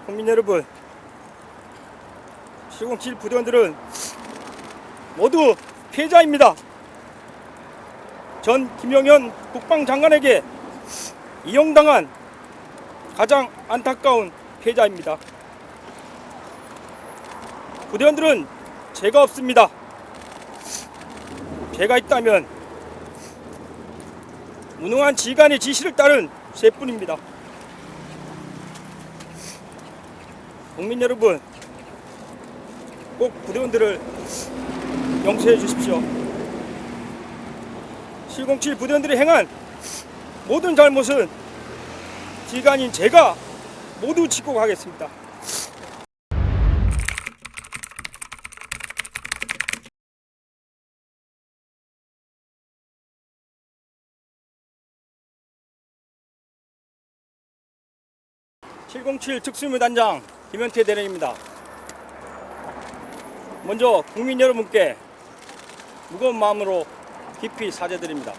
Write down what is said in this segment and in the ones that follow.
국민 여러분, 시공칠 부대원들은 모두 피해자입니다. 전 김영현 국방장관에게 이용당한 가장 안타까운 피해자입니다. 부대원들은 죄가 없습니다. 죄가 있다면 무능한 지휘관의 지시를 따른 죄뿐입니다. 국민 여러분, 꼭 부대원들을 용서해 주십시오. 707 부대원들이 행한 모든 잘못은 지휘관인 제가 모두 짚고 가겠습니다. (707) 특수무단장 김현태 대령입니다. 먼저 국민 여러분께 무거운 마음으로 깊이 사죄드립니다.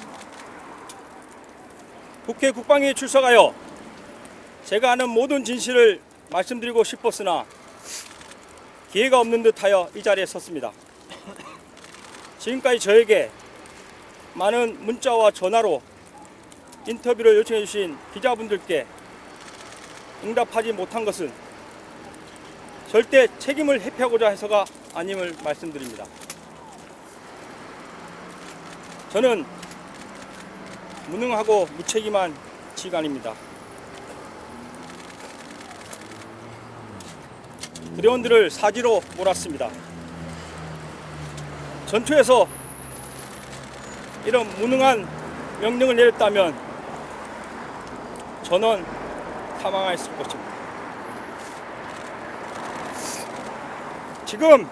국회 국방위에 출석하여 제가 아는 모든 진실을 말씀드리고 싶었으나 기회가 없는 듯하여 이 자리에 섰습니다. 지금까지 저에게 많은 문자와 전화로 인터뷰를 요청해 주신 기자분들께 응답하지 못한 것은 절대 책임을 회피하고자 해서가 아님을 말씀드립니다. 저는 무능하고 무책임한 지휘관입니다. 부대원들을 사지로 몰았습니다. 전투에서 이런 무능한 명령을 내렸다면 전원 사망했을 것입니다. 지금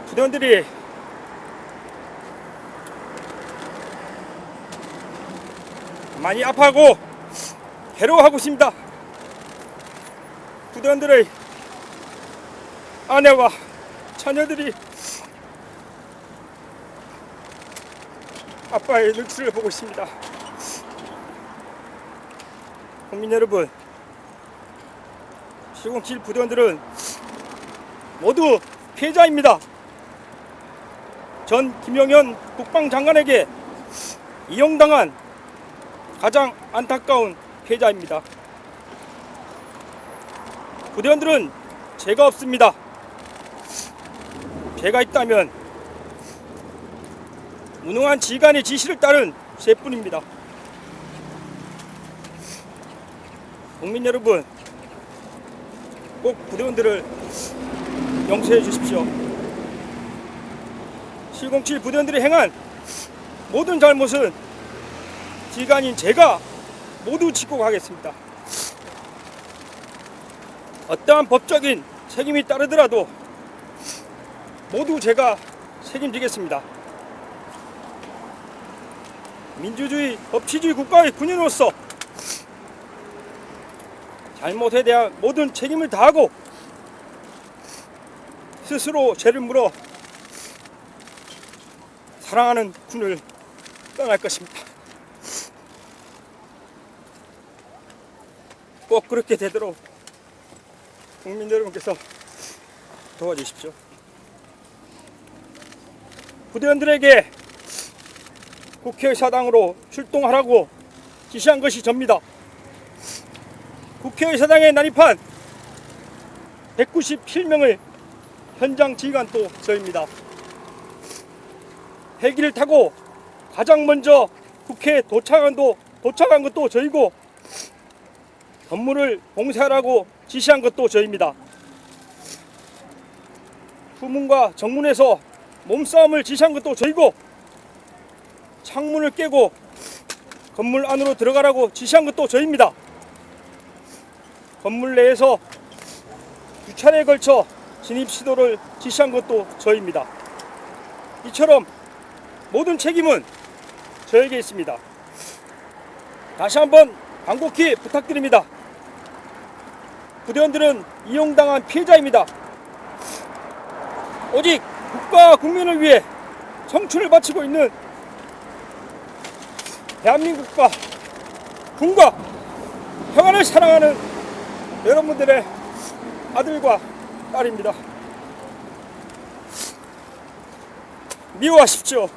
부대원들이 많이 아파하고 괴로워하고 있습니다. 부대원들의 아내와 자녀들이 아빠의 눈치를 보고 있습니다. 국민 여러분, 707 부대원들은 모두 피해자입니다. 전 김영현 국방장관에게 이용당한 가장 안타까운 피해자입니다. 부대원들은 죄가 없습니다. 죄가 있다면 무능한 지휘관의 지시를 따른 죄뿐입니다. 국민 여러분, 꼭 부대원들을 용서해 주십시오. 707 부대원들이 행한 모든 잘못은 지휘관인 제가 모두 짚고 가겠습니다. 어떠한 법적인 책임이 따르더라도 모두 제가 책임지겠습니다. 민주주의, 법치주의 국가의 군인으로서 잘못에 대한 모든 책임을 다하고 스스로 죄를 물어 사랑하는 군을 떠날 것입니다. 꼭 그렇게 되도록 국민 여러분께서 도와주십시오. 부대원들에게 국회의사당으로 출동하라고 지시한 것이 접니다. 국회의사당에 난입한 197명의 현장 지휘관도 저입니다. 헬기를 타고 가장 먼저 국회에 도착한 것도 저이고 건물을 봉쇄하라고 지시한 것도 저입니다. 후문과 정문에서 몸싸움을 지시한 것도 저이고 창문을 깨고 건물 안으로 들어가라고 지시한 것도 저입니다. 건물 내에서 두 차례에 걸쳐 진입 시도를 지시한 것도 저입니다. 이처럼 모든 책임은 저에게 있습니다. 다시 한번 간곡히 부탁드립니다. 부대원들은 이용당한 피해자입니다. 오직 국가와 국민을 위해 청춘을 바치고 있는 대한민국과 군과 평안을 사랑하는 여러분들의 아들과 딸입니다. 미워하십시오.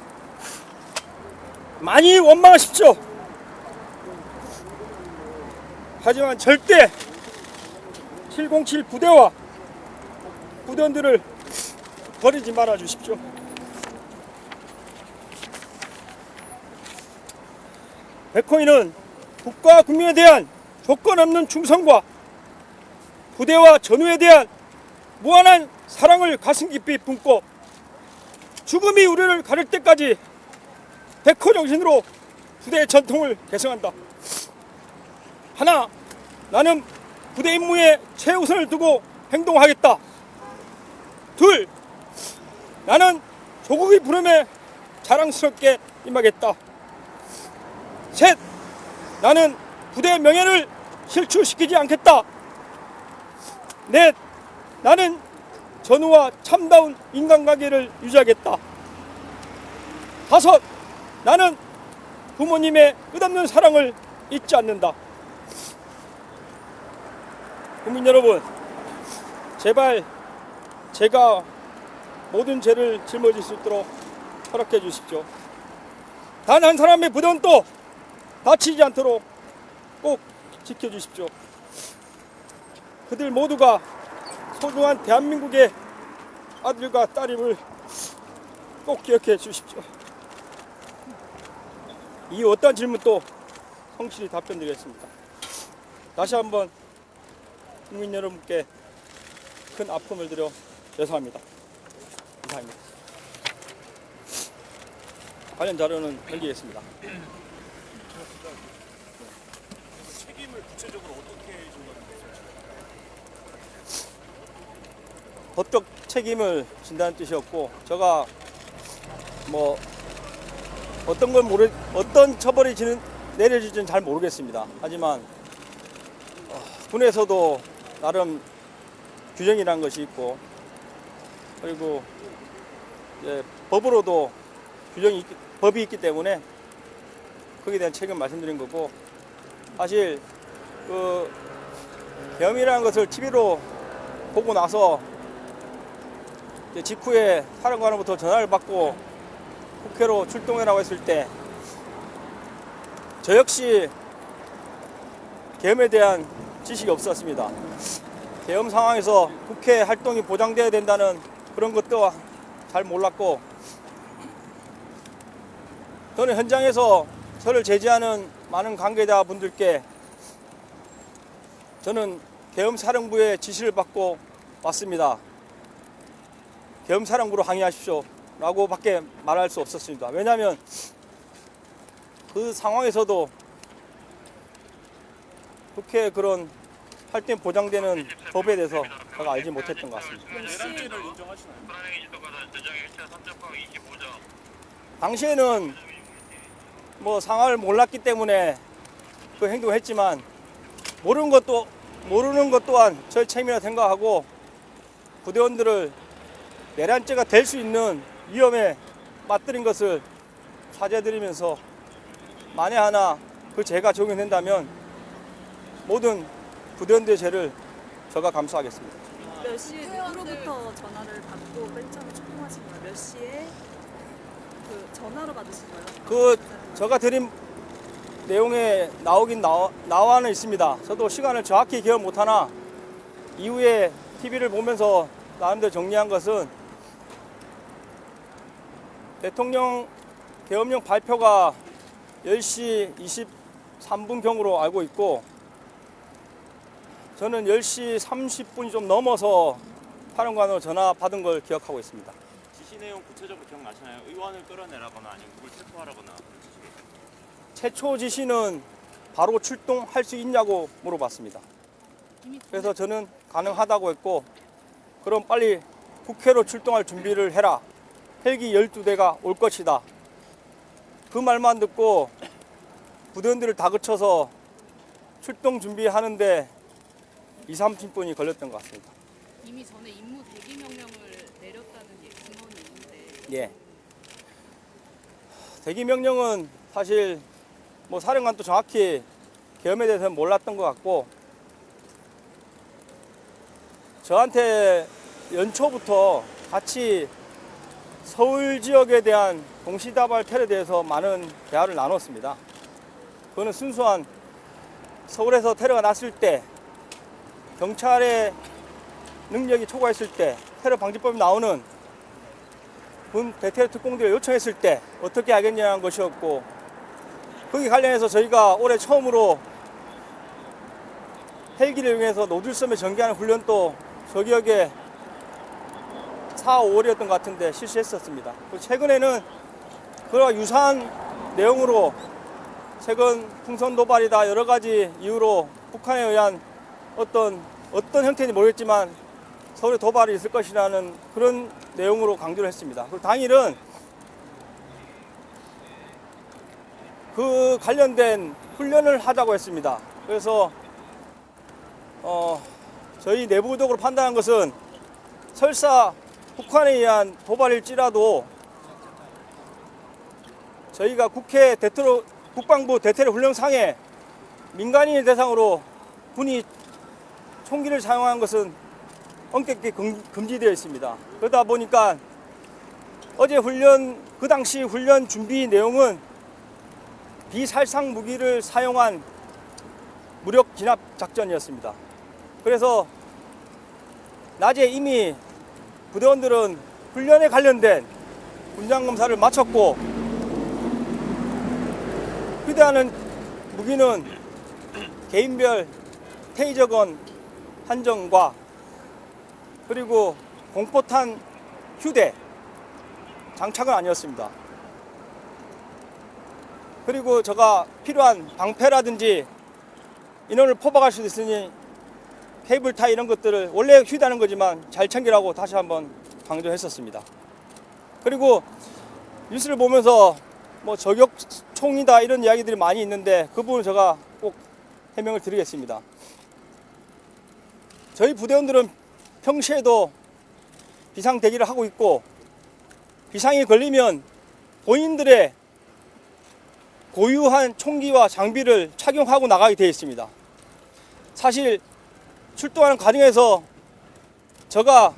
많이 원망하십시오. 하지만 절대 707 부대와 부대원들을 버리지 말아 주십시오. 백호인은 국가 국민에 대한 조건 없는 충성과 부대와 전우에 대한 무한한 사랑을 가슴 깊이 품고 죽음이 우리를 가릴 때까지 백호 정신으로 부대의 전통을 계승한다. 하나, 나는 부대 임무에 최우선을 두고 행동하겠다. 둘, 나는 조국의 부름에 자랑스럽게 임하겠다. 셋, 나는 부대의 명예를 실추시키지 않겠다. 넷, 나는 전우와 참다운 인간관계를 유지하겠다. 다섯, 나는 부모님의 끝없는 사랑을 잊지 않는다. 국민 여러분, 제발 제가 모든 죄를 짊어질 수 있도록 허락해 주십시오. 단 한 사람의 부대원도 다치지 않도록 꼭 지켜주십시오. 그들 모두가 소중한 대한민국의 아들과 딸임을 꼭 기억해 주십시오. 이 어떠한 질문도 성실히 답변드리겠습니다. 다시 한번 국민 여러분께 큰 아픔을 드려 죄송합니다. 이상입니다. 관련 자료는 넘기겠습니다. 책임을 구체적으로 어떻게 진다는 말씀이실까요? 법적 책임을 진다는 뜻이었고, 제가 뭐 어떤 처벌이 내려질지는 잘 모르겠습니다. 하지만 군에서도 나름 규정이라는 것이 있고, 그리고 이제 법으로도 법이 있기 때문에 거기에 대한 책임 말씀드린 거고, 사실 그 계엄이라는 것을 TV로 보고 나서 이제 직후에 사령관으로부터 전화를 받고 국회로 출동해라고 했을 때 저 역시 계엄에 대한 지식이 없었습니다. 계엄 상황에서 국회 활동이 보장돼야 된다는 그런 것도 잘 몰랐고, 저는 현장에서 저를 제지하는 많은 관계자 분들께 저는 계엄사령부의 지시를 받고 왔습니다. 계엄사령부로 항의하십시오 라고 밖에 말할 수 없었습니다. 왜냐하면 그 상황에서도 국회 그런 활동이 보장되는 법에 대해서 제가 알지 못했던 것 같습니다. 내란죄를 인정하시나요? 당시에는 뭐 상황을 몰랐기 때문에 그 행동을 했지만, 모르는 것 또한 저의 책임이라 생각하고 부대원들을 내란죄가 될 수 있는 위험에 맞들인 것을 사죄드리면서, 만에 하나 그 죄가 적용된다면 모든 부대원들의 죄를 제가 감수하겠습니다. 몇 시에 누구로부터 전화를 받고 맨 처음에 출동하신 거예요? 몇 시에 그 전화로 받으신 거예요? 그 제가 드린 내용에 나와는 있습니다. 저도 시간을 정확히 기억 못하나 이후에 TV를 보면서 나름대로 정리한 것은, 대통령 계엄령 발표가 10시 23분경으로 알고 있고, 저는 10시 30분이 좀 넘어서 사령관으로 전화 받은 걸 기억하고 있습니다. 지시 내용 구체적으로 기억나시나요? 의원을 끌어내라거나 아니면 누굴 체포하라거나 그런 지시겠죠? 최초 지시는 바로 출동할 수 있냐고 물어봤습니다. 그래서 저는 가능하다고 했고, 그럼 빨리 국회로 출동할 준비를 해라. 헬기 12대가 올 것이다. 그 말만 듣고 부대원들을 다그쳐서 출동 준비하는데 20-30분이 걸렸던 것 같습니다. 이미 전에 임무 대기 명령을 내렸다는 증언이 있는데 예. 대기 명령은 사실 뭐 사령관도 정확히 계엄에 대해서는 몰랐던 것 같고, 저한테 연초부터 같이 서울 지역에 대한 동시다발 테러에 대해서 많은 대화를 나눴습니다. 그거는 순수한 서울에서 테러가 났을 때 경찰의 능력이 초과했을 때 테러 방지법이 나오는 군 대테러 특공대를 요청했을 때 어떻게 하겠냐는 것이었고, 거기 관련해서 저희가 올해 처음으로 헬기를 이용해서 노들섬에 전개하는 훈련도 저 기억에 4, 5월이었던 것 같은데 실시했었습니다. 최근에는 그와 유사한 내용으로 최근 풍선 도발이다 여러 가지 이유로 북한에 의한 어떤 형태인지 모르겠지만 서울에 도발이 있을 것이라는 그런 내용으로 강조를 했습니다. 그리고 당일은 그 관련된 훈련을 하자고 했습니다. 그래서 저희 내부적으로 판단한 것은 설사 북한에 의한 도발일지라도 저희가 국방부 대테러 훈련상에 민간인을 대상으로 군이 총기를 사용한 것은 엄격히 금지되어 있습니다. 그러다 보니까 어제 그 당시 훈련 준비 내용은 비살상 무기를 사용한 무력 진압 작전이었습니다. 그래서 낮에 이미 부대원들은 훈련에 관련된 군장 검사를 마쳤고, 휴대하는 무기는 개인별 테이저건 한정과 그리고 공포탄 휴대 장착은 아니었습니다. 그리고 제가 필요한 방패라든지 인원을 포박할 수도 있으니 케이블 타이 이런 것들을 원래 휴대하는 거지만 잘 챙기라고 다시 한번 강조했었습니다. 그리고 뉴스를 보면서 뭐 저격총이다 이런 이야기들이 많이 있는데 그 부분 제가 꼭 해명을 드리겠습니다. 저희 부대원들은 평시에도 비상 대기를 하고 있고, 비상이 걸리면 본인들의 고유한 총기와 장비를 착용하고 나가게 되어 있습니다. 사실 출동하는 과정에서 제가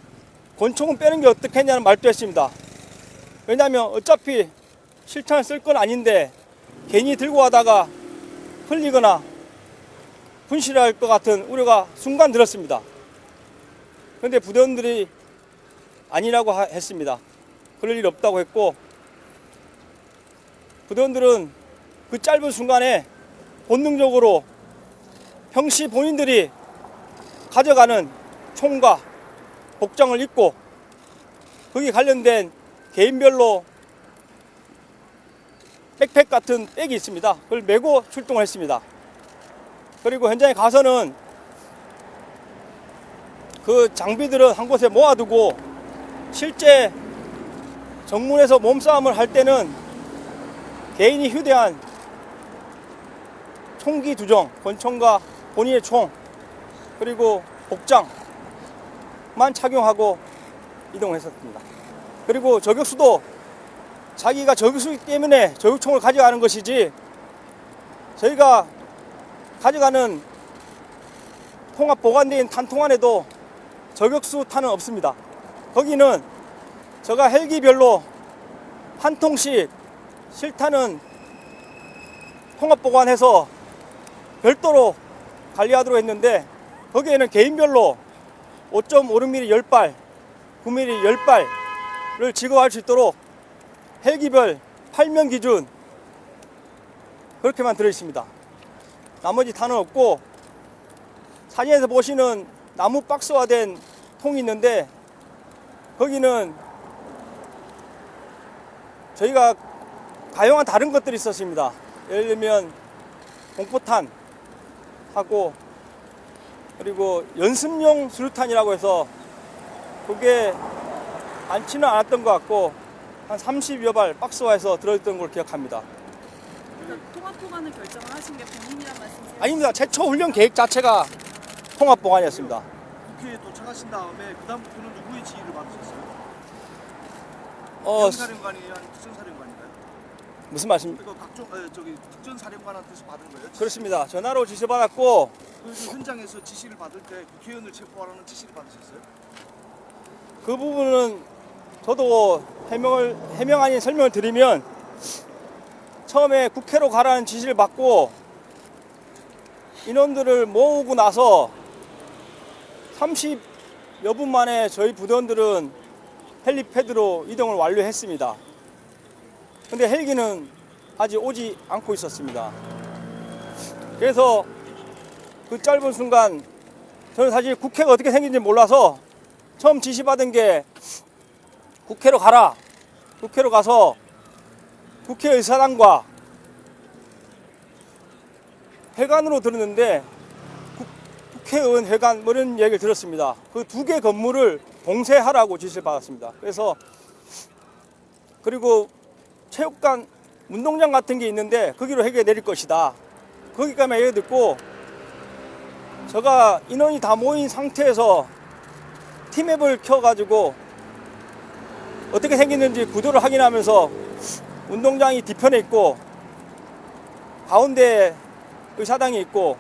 권총은 빼는 게 어떻겠냐는 말도 했습니다. 왜냐하면 어차피 실탄을 쓸 건 아닌데 괜히 들고 가다가 흘리거나 분실할 것 같은 우려가 순간 들었습니다. 그런데 부대원들이 아니라고 했습니다. 그럴 일 없다고 했고, 부대원들은 그 짧은 순간에 본능적으로 평시 본인들이 가져가는 총과 복장을 입고 거기 관련된 개인별로 백팩 같은 백이 있습니다. 그걸 메고 출동을 했습니다. 그리고 현장에 가서는 그 장비들은 한 곳에 모아두고 실제 정문에서 몸싸움을 할 때는 개인이 휴대한 총기 2정, 권총과 본인의 총, 그리고 복장만 착용하고 이동했었습니다. 그리고 저격수도 자기가 저격수이기 때문에 저격총을 가져가는 것이지, 저희가 가져가는 통합 보관되어 있는 탄통 안에도 저격수 탄은 없습니다. 거기는 제가 헬기별로 한 통씩 실탄은 통합 보관해서 별도로 관리하도록 했는데, 거기에는 개인별로 5.56mm 10발, 9mm 10발을 지급할 수 있도록 헬기별 8명 기준 그렇게만 들어있습니다. 나머지 탄은 없고, 사진에서 보시는 나무 박스화된 통이 있는데 거기는 저희가 가용한 다른 것들이 있었습니다. 예를 들면 공포탄 하고, 그리고 연습용 수류탄이라고 해서 그게 많지는 않았던 것 같고 한 30여 발 박스화해서 들어있던 걸 기억합니다. 그러니까 통합 보관을 결정을 하신 게 본인이란 말씀이세요? 아닙니다. 최초 훈련 계획 자체가 통합 보관이었습니다. 국회에 도착하신 다음에 그 다음부터는 누구의 지휘를 받으셨어요? 어, 사령관이 아니면 특전사령관인가요? 무슨 말씀? 그러니까 각종 저기 특전 사령관한테서 받은 거예요? 그렇습니다. 전화로 지시받았고 그 현장에서 지시를 받을 때 국회의원을 체포하라는 지시를 받으셨어요? 그 부분은 저도 해명 아닌 설명을 드리면 처음에 국회로 가라는 지시를 받고 인원들을 모으고 나서 30여 분 만에 저희 부대원들은 헬리패드로 이동을 완료했습니다. 근데 헬기는 아직 오지 않고 있었습니다. 그래서 그 짧은 순간 저는 사실 국회가 어떻게 생긴지 몰라서 처음 지시받은 게 국회로 가라. 국회로 가서 국회의사당과 회관으로 들었는데 국회의원 회관 뭐 이런 얘기를 들었습니다. 그 두 개 건물을 봉쇄하라고 지시를 받았습니다. 그래서 그리고 체육관 운동장 같은 게 있는데 거기로 헬기가 내릴 것이다. 거기까지만 얘기 듣고 제가 인원이 다 모인 상태에서 티맵을 켜가지고 어떻게 생겼는지 구도를 확인하면서 운동장이 뒤편에 있고 가운데 의사당이 있고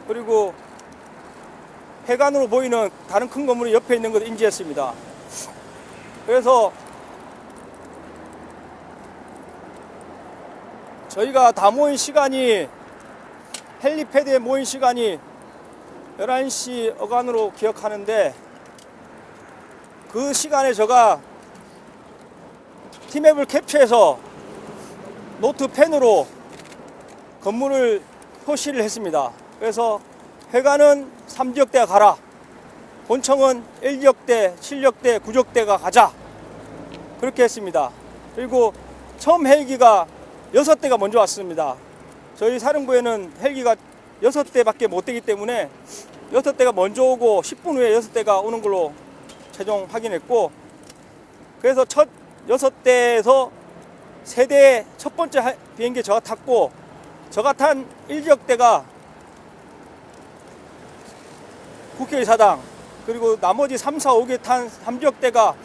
그리고 해관으로 보이는 다른 큰 건물이 옆에 있는 것을 인지했습니다. 그래서 저희가 다 모인 시간이 헬리패드에 모인 시간이 11시 어간으로 기억하는데 그 시간에 제가 티맵을 캡처해서 노트펜으로 건물을 표시를 했습니다. 그래서 회관은 3지역대가 가라. 본청은 1지역대, 7지역대, 9지역대가 가자. 그렇게 했습니다. 그리고 처음 헬기가 6대가 먼저 왔습니다. 저희 사령부에는 헬기가 6대밖에 못 되기 때문에 6대가 먼저 오고 10분 후에 6대가 오는 걸로 최종 확인했고 그래서 첫 6대에서 3대 첫 번째 비행기 제가 탔고 제가 탄 1지역대가 국회의사당 그리고 나머지 3, 4, 5개 탄 3지역대가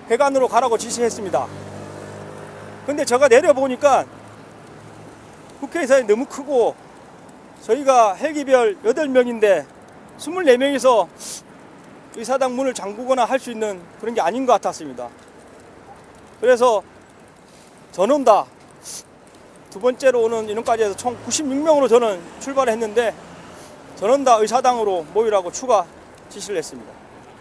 회관으로 가라고 지시했습니다. 근데 제가 내려보니까 국회의사당이 너무 크고 저희가 헬기별 8명인데 24명이서 의사당 문을 잠그거나 할 수 있는 그런 게 아닌 것 같았습니다. 그래서 전원다 두 번째로 오는 인원까지 해서 총 96명으로 저는 출발을 했는데 전원다 의사당으로 모이라고 추가 지시를 했습니다.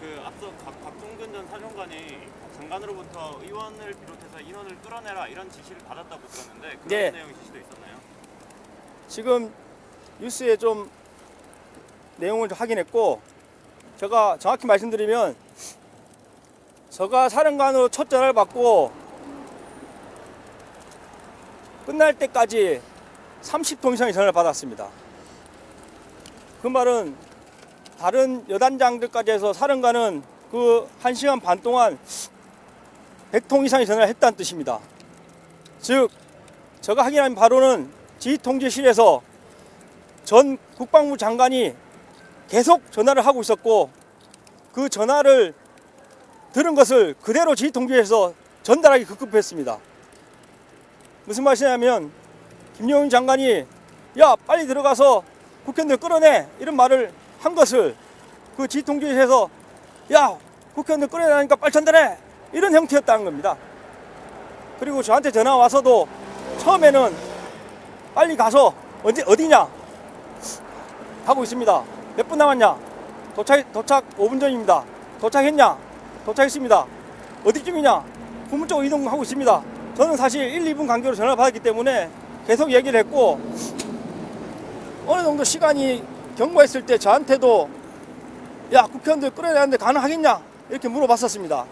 그 앞서 박종근 전 사령관이 장관으로부터 의원을 비롯해서 인원을 끌어내라 이런 지시를 받았다고 들었는데 그런 네. 내용의 지시도 있었나요? 지금 뉴스에 좀 내용을 좀 확인했고 제가 정확히 말씀드리면 제가 사령관으로 첫 전화를 받고 끝날 때까지 30통 이상의 전화를 받았습니다. 그 말은 다른 여단장들까지 해서 사령관은 그 1시간 반 동안 100통 이상의 전화를 했다는 뜻입니다. 즉 제가 확인한 바로는 지휘통제실에서 전 국방부 장관이 계속 전화를 하고 있었고 그 전화를 들은 것을 그대로 지휘통제실에서 전달하기 급급했습니다. 무슨 말이냐면 김영훈 장관이 야 빨리 들어가서 국회의원들 끌어내 이런 말을 한 것을 그 지휘통제실에서 야 국회의원들 끌어내니까 빨리 전달해 이런 형태였다는 겁니다. 그리고 저한테 전화 와서도 처음에는 빨리 가서 어디냐 하고 있습니다. 몇 분 남았냐? 도착 5분 전입니다. 도착했냐? 도착했습니다. 어디쯤이냐? 후문 쪽으로 이동하고 있습니다. 저는 사실 1, 2분 간격으로 전화를 받았기 때문에 계속 얘기를 했고 어느 정도 시간이 경과했을 때 저한테도 야 국회의원들 끌어내는데 가능하겠냐? 이렇게 물어봤었습니다.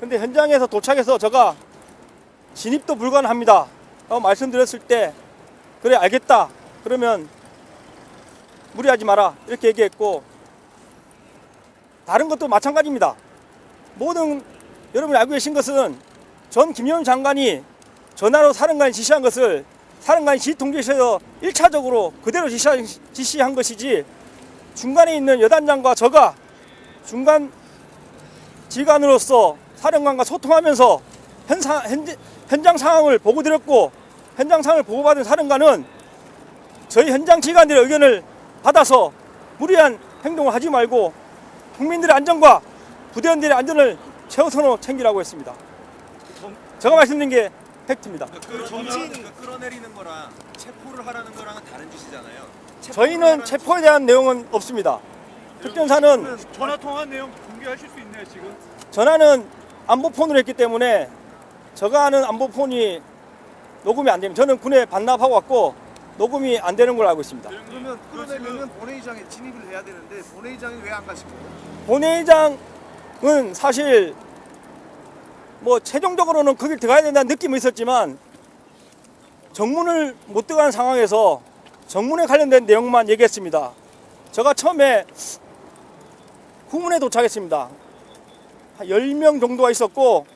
근데 현장에서 도착해서 제가 진입도 불가능합니다 라고 말씀드렸을 때 그래 알겠다 그러면 무리하지 마라 이렇게 얘기했고 다른 것도 마찬가지입니다. 모든 여러분이 알고 계신 것은 전 김영훈 장관이 전화로 사령관이 지시한 것을 사령관이 지휘통제실에서 1차적으로 그대로 지시한 것이지 중간에 있는 여단장과 저가 중간 지휘관으로서 사령관과 소통하면서 현장 상황을 보고 드렸고 현장 상황을 보고받은 사령관은 저희 현장 지휘관들의 의견을 받아서 무리한 행동을 하지 말고 국민들의 안전과 부대원들의 안전을 최우선으로 챙기라고 했습니다. 제가 말씀드린 게 팩트입니다. 그 정치인 끌어내리는 거랑 체포를 하라는 거랑은 다른 짓이잖아요. 저희는 체포에 대한 내용은 없습니다. 특전사는 전화 통화 내용 공개하실 수 있나요 지금? 전화는 안보폰으로 했기 때문에 제가 아는 안보폰이 녹음이 안 됩니다. 저는 군에 반납하고 왔고 녹음이 안 되는 걸로 알고 있습니다. 그러면 끌어내려면 본회의장에 진입을 해야 되는데 본회의장에 왜 안 가신 거예요? 본회의장은 사실 뭐 최종적으로는 거길 들어가야 된다는 느낌은 있었지만 정문을 못 들어가는 상황에서 정문에 관련된 내용만 얘기했습니다. 제가 처음에 후문에 도착했습니다. 한 10명 정도가 있었고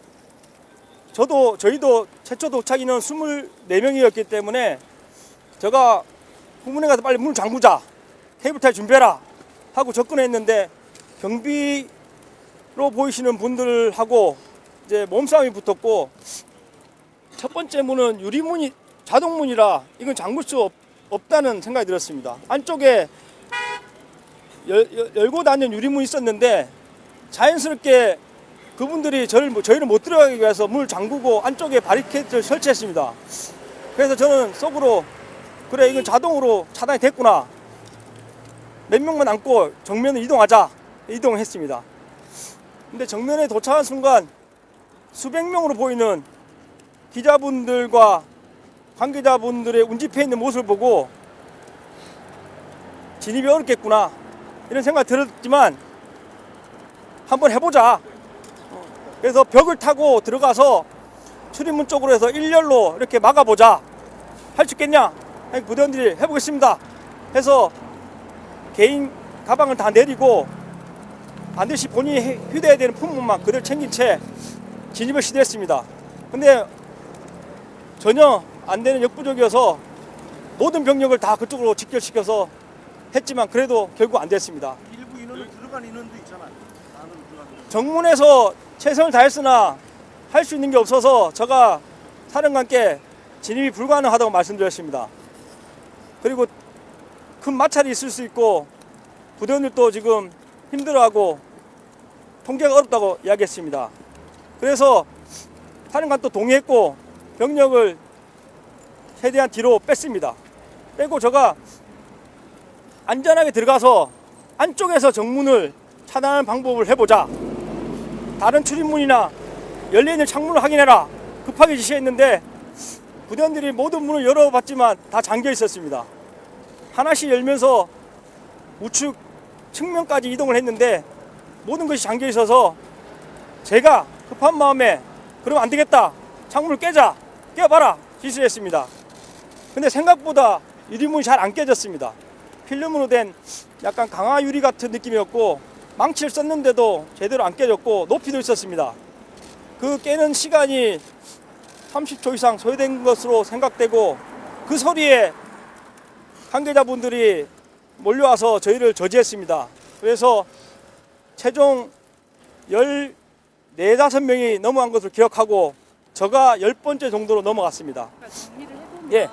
저희도 최초 도착 인원 24명이었기 때문에 제가 후문에 가서 빨리 문을 잠그자, 테이블 타이 준비해라 하고 접근했는데 경비로 보이시는 분들하고 이제 몸싸움이 붙었고 첫 번째 문은 유리문이 자동문이라 이건 잠글 수 없다는 생각이 들었습니다. 안쪽에 열고 닫는 유리문이 있었는데 자연스럽게 그분들이 저희를 못 들어가기 위해서 문을 잠그고 안쪽에 바리케이트를 설치했습니다. 그래서 저는 속으로 그래 이건 자동으로 차단이 됐구나. 몇 명만 남고 정면으로 이동하자. 이동했습니다. 근데 정면에 도착한 순간 수백 명으로 보이는 기자분들과 관계자분들의 운집해 있는 모습을 보고 진입이 어렵겠구나 이런 생각이 들었지만 한번 해보자. 그래서 벽을 타고 들어가서 출입문 쪽으로 해서 일렬로 이렇게 막아보자. 할 수 있겠냐? 부대원들이 해보겠습니다. 해서 개인 가방을 다 내리고 반드시 본인이 휴대해야 되는 품목만 그대로 챙긴 채 진입을 시도했습니다. 근데 전혀 안 되는 역부족이어서 모든 병력을 다 그쪽으로 직결시켜서 했지만 그래도 결국 안 됐습니다. 일부 인원은 들어간 인원도 있잖아요. 안으로 들어간 인원. 정문에서 최선을 다했으나 할 수 있는 게 없어서 제가 사령관께 진입이 불가능하다고 말씀드렸습니다. 그리고 큰 마찰이 있을 수 있고 부대원들도 지금 힘들어하고 통제가 어렵다고 이야기했습니다. 그래서 사령관도 동의했고 병력을 최대한 뒤로 뺐습니다. 빼고 제가 안전하게 들어가서 안쪽에서 정문을 차단하는 방법을 해보자. 다른 출입문이나 열려있는 창문을 확인해라. 급하게 지시했는데 부대원들이 모든 문을 열어봤지만 다 잠겨 있었습니다. 하나씩 열면서 우측 측면까지 이동을 했는데 모든 것이 잠겨 있어서 제가 급한 마음에 그러면 안 되겠다. 창문을 깨자. 깨봐라. 지시를 했습니다. 근데 생각보다 유리문이 잘 안 깨졌습니다. 필름으로 된 약간 강화 유리 같은 느낌이었고 망치를 썼는데도 제대로 안 깨졌고 높이도 있었습니다. 그 깨는 시간이 30초 이상 소요된 것으로 생각되고 그 소리에 관계자분들이 몰려와서 저희를 저지했습니다. 그래서 최종 14, 15명이 넘어간 것을 기억하고 저가 10번째 정도로 넘어갔습니다. 그러니까 정리를 해보면 예.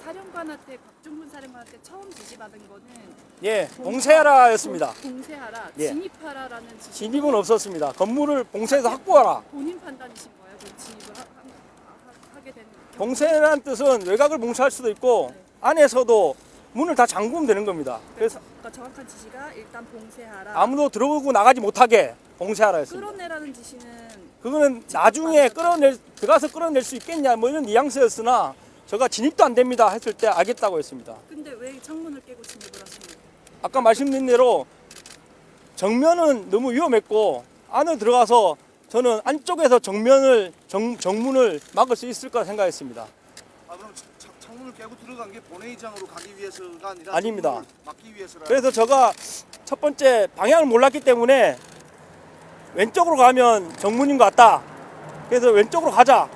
사령관한테 박종훈 사령관한테 처음 지시받은 거는 예, 봉쇄하라였습니다. 봉쇄하라, 예. 진입하라라는 지시. 진입은 없었습니다. 건물을 봉쇄해서 확보하라. 본인 판단이신 거예요? 그 진입을 하게 된. 봉쇄라는 뜻은 외곽을 봉쇄할 수도 있고 안에서도 문을 다 잠그면 되는 겁니다. 그래서 그러니까 정확한 지시가 일단 봉쇄하라. 아무도 들어오고 나가지 못하게 봉쇄하라 했습니다. 끌어내라는 지시는 그거는 나중에 들어가서 끌어낼 수 있겠냐 뭐 이런 뉘앙스였으나 제가 진입도 안 됩니다 했을 때 알겠다고 했습니다. 근데 왜 창문을 깨고 진입을 하신 거예요? 아까 말씀드린 대로 정면은 너무 위험했고 안으로 들어가서 저는 안쪽에서 정문을 막을 수 있을 거라 생각했습니다. 아 그럼 창문을 깨고 들어간 게 본회의장으로 가기 위해서가 아니라 아닙니다. 정문을 막기 위해서라. 그래서 제가 첫 번째 방향을 몰랐기 때문에 왼쪽으로 가면 정문인 것 같다. 그래서 왼쪽으로 가자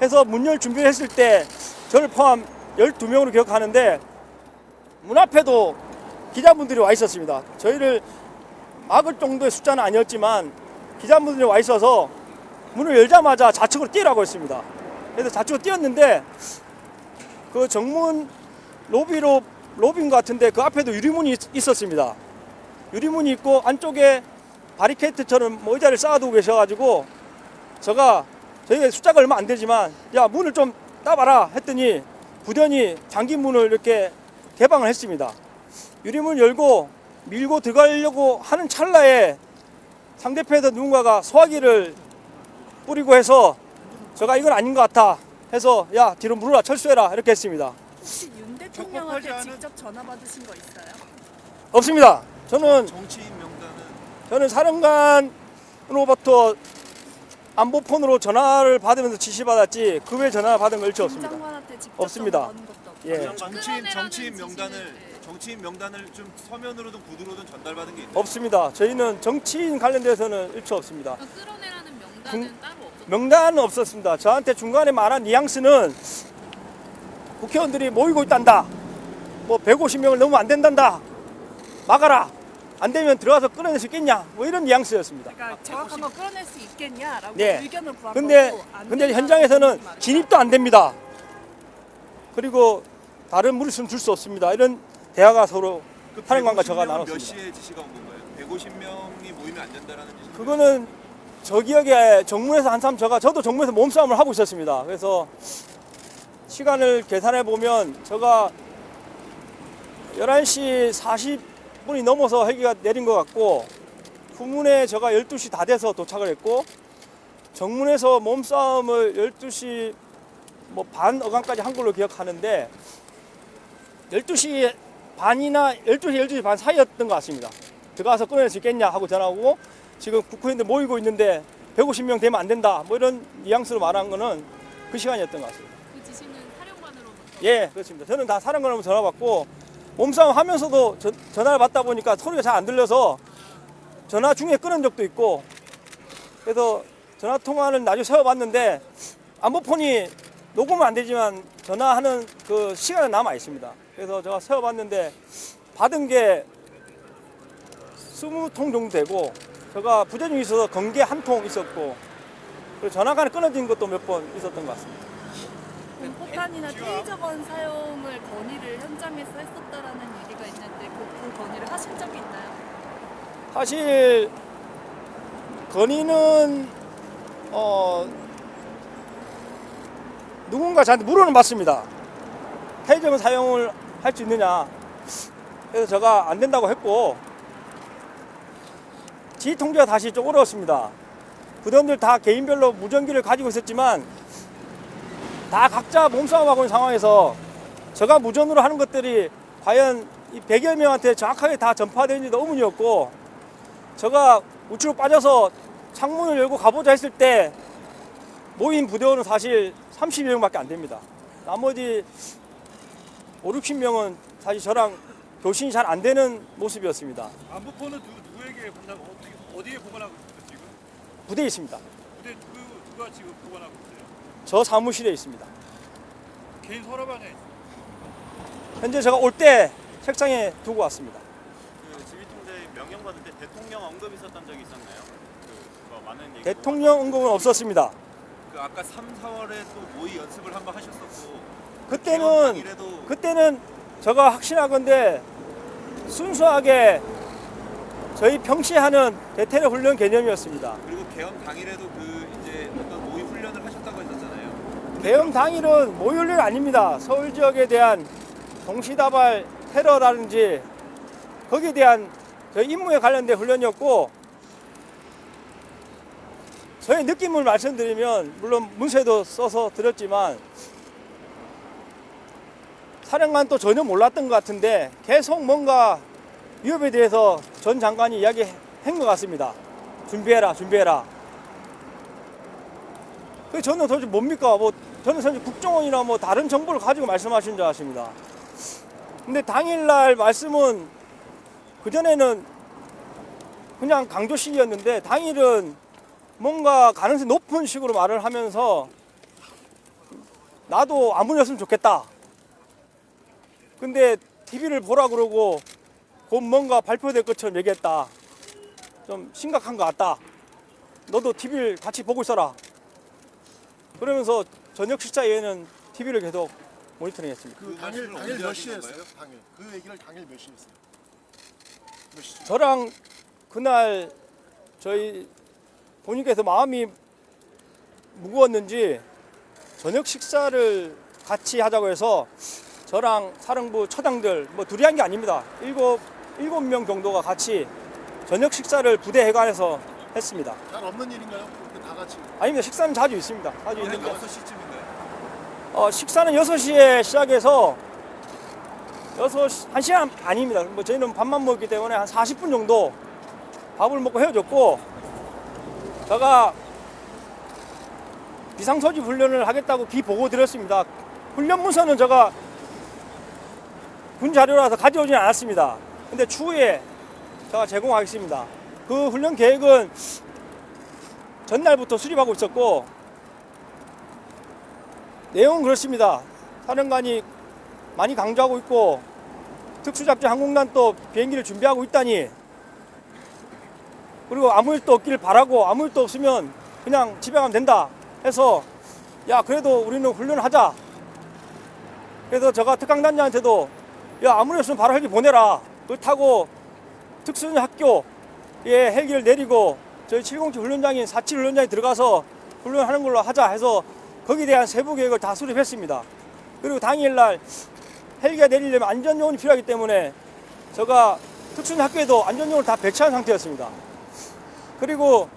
해서 문 열 준비를 했을 때 저를 포함 12명으로 기억하는데 문 앞에도 기자분들이 와 있었습니다. 저희를 막을 정도의 숫자는 아니었지만 기자분들이 와 있어서 문을 열자마자 좌측으로 뛰라고 했습니다. 그래서 좌측으로 뛰었는데 그 정문 로비인 것 같은데 그 앞에도 유리문이 있었습니다. 유리문이 있고 안쪽에 바리케이트처럼 뭐 의자를 쌓아두고 계셔가지고 저희가 숫자가 얼마 안 되지만 야 문을 좀 따봐라 했더니 부단히 잠긴 문을 이렇게 개방을 했습니다. 유리문 열고 밀고 들어가려고 하는 찰나에 상대편에서 누군가가 소화기를 뿌리고 해서 제가 이건 아닌 것 같아 해서 야 뒤로 물러라 철수해라 이렇게 했습니다. 혹시 윤 대통령한테 직접 전화 받으신 거 있어요? 없습니다. 저는 정치인 명단은 사령관으로부터 안보폰으로 전화를 받으면서 지시받았지 그 외에 전화를 받은 거 일체 없습니다. 장관한테 직접 없습니다. 전화 받은 것도 없고. 예, 정치인 명단을 좀 서면으로든 구두로든 전달받은 게 있나요? 없습니다. 저희는 정치인 관련돼서는 일체 없습니다. 끌어내라는 명단은 따로 없었어요. 명단은 없었습니다. 저한테 중간에 말한 뉘앙스는 국회의원들이 모이고 있단다. 뭐 150명을 넘으면 안 된단다. 막아라. 안 되면 들어가서 끌어낼 수 있겠냐. 뭐 이런 뉘앙스였습니다. 그러니까 정확한 거 끌어낼 수 있겠냐라고 네. 의견을 구한 근데 거고 안 근데 된다는 현장에서는 말이 많아요. 진입도 안 됩니다. 그리고 다른 무리수는 줄 수 없습니다. 이런 대화가 서로 사령관과 저가 150명은 나눴습니다. 몇 시에 지시가 온 건가요? 150명이 모이면 안 된다라는 지시. 그거는 저 기억에 정문에서 한 사람 저도 정문에서 몸싸움을 하고 있었습니다. 그래서 시간을 계산해 보면 제가 11시 40분이 넘어서 헬기가 내린 것 같고 후문에 제가 12시 다 돼서 도착을 했고 정문에서 몸싸움을 12시 뭐 반 어간까지 한 걸로 기억하는데 12시 반이나 12시 반 사이였던 것 같습니다. 들어가서 끊어낼 수 있겠냐 하고 전화하고 지금 국회의원들 모이고 있는데 150명 되면 안 된다 뭐 이런 뉘앙스로 말한 거는 그 시간이었던 것 같습니다. 그 지시는 사령관으로부터. 예, 그렇습니다. 저는 다 사령관으로 전화 받고 몸싸움 하면서도 전화를 받다 보니까 소리가 잘 안 들려서 전화 중에 끊은 적도 있고 그래서 전화 통화는 나중에 세워봤는데 안보폰이 녹음은 안 되지만 전화하는 그 시간은 남아 있습니다. 그래서 제가 세워봤는데 받은 게 20통 정도 되고 제가 부재 중에 있어서 건개 한 통 있었고 그리고 전화가 끊어진 것도 몇 번 있었던 것 같습니다. 폭탄이나 테이저건 사용을 건의를 현장에서 했었다라는 얘기가 있는데 그 건의를 하신 적이 있나요? 사실 건의는 누군가 저한테 물어는 봤습니다. 테이저건 사용을 할 수 있느냐. 그래서 제가 안 된다고 했고 지휘 통제가 다시 좀 어려웠습니다. 부대원들 다 개인별로 무전기를 가지고 있었지만 다 각자 몸싸움하고 있는 상황에서 제가 무전으로 하는 것들이 과연 이 100여 명한테 정확하게 다 전파되는지도 의문이었고 제가 우측으로 빠져서 창문을 열고 가보자 했을 때 모인 부대원은 사실 30여 명밖에 안 됩니다. 나머지 5, 60명은 사실 저랑 교신이 잘 안 되는 모습이었습니다. 안보폰은 누구에게 어디에 보관하고 있어요 지금? 부대에 있습니다. 근데 누가 지금 보관하고 있어요? 저 사무실에 있습니다. 개인 서랍 안에 현재 제가 올 때 책상에 두고 왔습니다. 그 지휘 통제 명령 받을 때 대통령 언급이 있었던 적이 있었나요? 뭐 많은 얘기. 대통령 언급은 없었습니다. 그 아까 3, 4월에 또 모의 연습을 한번 하셨었고 그때는 제가 확신하건대 순수하게 저희 평시하는 대테러 훈련 개념이었습니다. 그리고 개헌 당일에도 그 이제 어떤 모의 훈련을 하셨다고 했었잖아요. 개헌 당일은 모의 훈련이 아닙니다. 서울 지역에 대한 동시다발 테러라든지 거기에 대한 저희 임무에 관련된 훈련이었고 저의 느낌을 말씀드리면 물론 문서에도 써서 드렸지만 사령관도 전혀 몰랐던 것 같은데 계속 뭔가 위협에 대해서 전 장관이 이야기한 것 같습니다. 준비해라. 그 저는 도대체 뭡니까? 뭐 저는 사실 국정원이나 뭐 다른 정보를 가지고 말씀하신 줄 아십니다. 근데 당일날 말씀은 그전에는 그냥 강조식이었는데 당일은 뭔가 가능성이 높은 식으로 말을 하면서 나도 안 보냈으면 좋겠다. 근데 TV를 보라 그러고 곧 뭔가 발표될 것처럼 얘기했다. 좀 심각한 것 같다. 너도 TV를 같이 보고 있어라. 그러면서 저녁 식사 이외에는 TV를 계속 모니터링했습니다. 그 당일 몇 시에 했어요? 당일 그 얘기를 당일 몇 시에 했어요? 몇 시쯤? 저랑 그날 저희 본인께서 마음이 무거웠는지 저녁 식사를 같이 하자고 해서 저랑 사령부 처장들 뭐 둘이 한 게 아닙니다. 일곱 명 정도가 같이 저녁 식사를 부대 해관에서 했습니다. 잘 없는 일인가요? 그렇게 다 같이. 아닙니다. 식사는 자주 있습니다. 자주 오늘 있는데 6시쯤인가요? 식사는 6시에 시작해서 1시간 반입니다. 뭐 저희는 밥만 먹기 때문에 한 40분 정도 밥을 먹고 헤어졌고, 제가 비상소집 훈련을 하겠다고 기보고 드렸습니다. 훈련 문서는 제가 군 자료라서 가져오진 않았습니다. 근데 추후에 제가 제공하겠습니다. 그 훈련 계획은 전날부터 수립하고 있었고, 내용은 그렇습니다. 사령관이 많이 강조하고 있고 특수작전 항공단 또 비행기를 준비하고 있다니, 그리고 아무 일도 없길 바라고 아무 일도 없으면 그냥 집에 가면 된다 해서, 야 그래도 우리는 훈련을 하자. 그래서 제가 특강단장한테도 야 아무 일 없으면 바로 헬기 보내라. 그걸 타고 특수학교에 헬기를 내리고 저희 707 훈련장인 47 훈련장에 들어가서 훈련하는 걸로 하자 해서 거기에 대한 세부 계획을 다 수립했습니다. 그리고 당일날 헬기가 내리려면 안전요원이 필요하기 때문에 제가 특수학교에도 안전요원을 다 배치한 상태였습니다. 그리고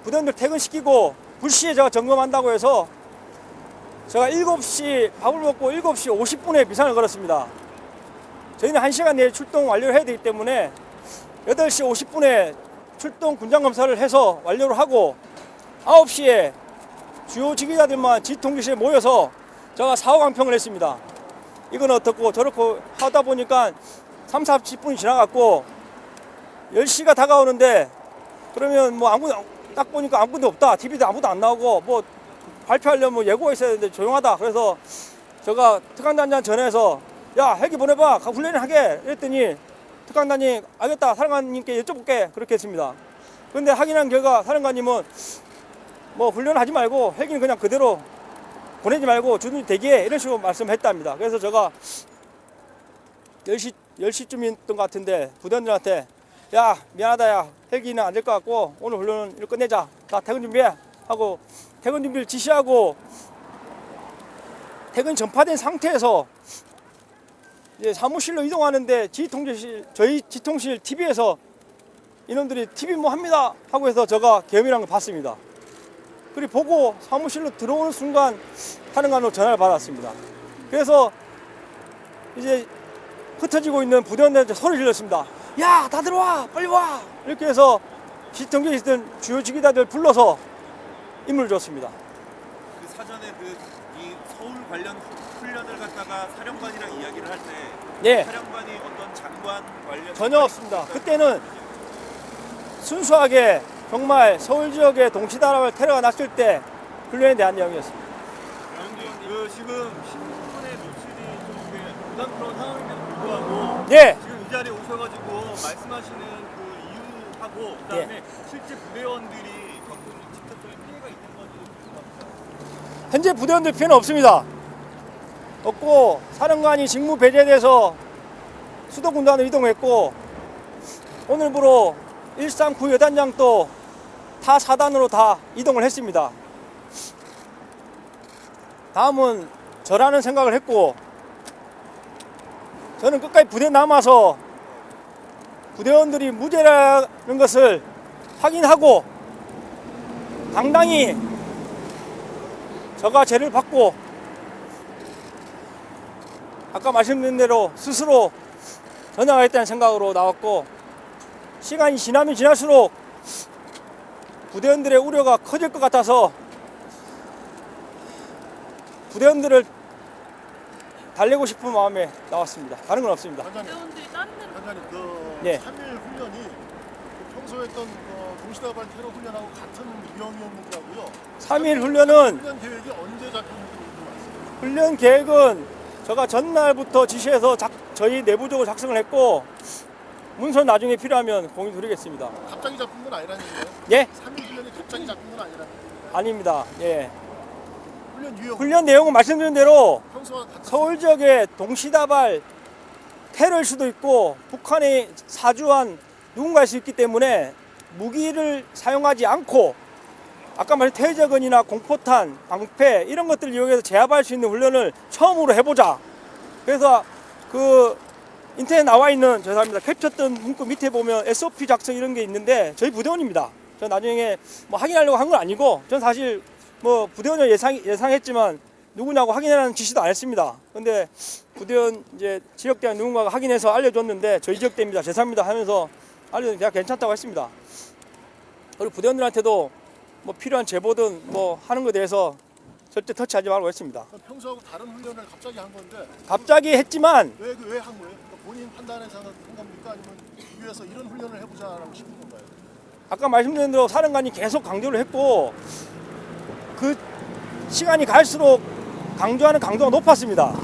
부대원들 퇴근시키고 불시에 제가 점검한다고 해서 제가 7시 밥을 먹고 7시 50분에 비상을 걸었습니다. 저희는 1시간 내에 출동 완료를 해야 되기 때문에 8시 50분에 출동 군장검사를 해서 완료를 하고 9시에 주요 지휘자들만 지휘통제실에 모여서 제가 사후 강평을 했습니다. 이건 어떻고 저렇고 하다 보니까 3, 40분이 지나갔고 10시가 다가오는데 그러면 뭐 아무도 딱 보니까 아무도 없다. TV도 아무도 안 나오고 뭐 발표하려면 예고가 있어야 되는데 조용하다. 그래서 제가 특강단장 전해서 야 헬기 보내봐. 훈련을 하게. 이랬더니 특강단이 알겠다. 사령관님께 여쭤볼게. 그렇게 했습니다. 그런데 확인한 결과 사령관님은 뭐 훈련하지 말고 헬기는 그냥 그대로 보내지 말고 주둔이 대기해. 이런 식으로 말씀했답니다. 그래서 제가 10시쯤이었던 것 같은데 부대원들한테 야 미안하다. 야 헬기는 안 될 것 같고 오늘 훈련은 이렇게 끝내자. 다 퇴근 준비해. 하고 퇴근 준비를 지시하고 퇴근 전파된 상태에서 이제 사무실로 이동하는데 지휘통제실 저희 지통실 TV에서 인원들이 TV 뭐 합니다 하고 해서 제가 계엄이라는 걸 봤습니다. 그리고 보고 사무실로 들어오는 순간 사령관으로 전화를 받았습니다. 그래서 이제 흩어지고 있는 부대원들한테 소리 질렀습니다. 야 다 들어와 빨리 와. 이렇게 해서 지통제에 있던 주요 지휘자들 불러서 임무를 줬습니다. 그 사전에 이 서울 관련 훈련을 갖다가 사령관이랑 이야기를 할 때 예. 사령관이 어떤 장관 관련 전혀 없습니다. 그때는 순수하게 정말 서울 지역에 동시다발을 테러가 났을 때 훈련에 대한 내용이었습니다. 그 지금 신문에 노출이 좀 부담스러운 상황임에도 불구하고 예. 지금 이 자리에 오셔가지고 말씀하시는 그 이유하고 그다음에 실제 부대원들이 겪은 직접적인 피해가 있는 건지 궁금합니다. 현재 부대원들 피해는 없습니다. 없고 사령관이 직무 배제돼서 수도군단으로 이동했고 오늘부로 139 여단장도 타 사단으로 다 이동을 했습니다. 다음은 저라는 생각을 했고 저는 끝까지 부대에 남아서 부대원들이 무죄라는 것을 확인하고 당당히 저가 죄를 받고 아까 말씀드린 대로 스스로 전향하겠다는 생각으로 나왔고 시간이 지나면 지날수록 부대원들의 우려가 커질 것 같아서 부대원들을 달래고 싶은 마음에 나왔습니다. 다른 건 없습니다. 부대원들이 다른 데로 단장님 그 예. 3일 훈련이 그 평소에 했던 동시다발 테러 훈련하고 같은 유형이었는지라고요. 3일 훈련은 훈련 계획이 언제 잡혔는지 궁금해요. 훈련 계획은 제가 전날부터 지시해서 저희 내부적으로 작성을 했고 문서는 나중에 필요하면 공유 드리겠습니다. 갑자기 잡힌 건 아니라는 얘기예요? 예? 3일 훈련이 갑자기 잡힌 건 아니라는 얘기예요? 아닙니다. 예. 훈련 유형 훈련 내용은 말씀드린 대로 평소와 같은 서울 지역에 동시다발 테러일 수도 있고 북한이 사주한 누군가일 수 있기 때문에 무기를 사용하지 않고 아까 말한 퇴적은이나 공포탄, 방패 이런 것들을 이용해서 제압할 수 있는 훈련을 처음으로 해보자. 그래서 그 인터넷에 나와 있는 죄송합니다. 캡처했던 문구 밑에 보면 SOP 작성 이런 게 있는데 저희 부대원입니다. 저 나중에 뭐 확인하려고 한 건 아니고 전 사실 뭐 부대원을 예상했지만 누구냐고 확인하라는 지시도 안 했습니다. 근데 부대원 이제 지역대원 누군가가 확인해서 알려줬는데 저희 지역대입니다. 죄송합니다 하면서 알려줬는데 제가 괜찮다고 했습니다. 그리고 부대원들한테도 뭐 필요한 제보든 뭐 하는 것에 대해서 절대 터치하지 말고 했습니다. 평소하고 다른 훈련을 갑자기 한 건데 갑자기 했지만 왜 한 거예요? 그러니까 본인 판단에서 한 겁니까? 아니면 위에서 이런 훈련을 해보자라고 싶은 건가요? 아까 말씀드린 대로 사령관이 계속 강조를 했고 그 시간이 갈수록 강조하는 강도가 높았습니다.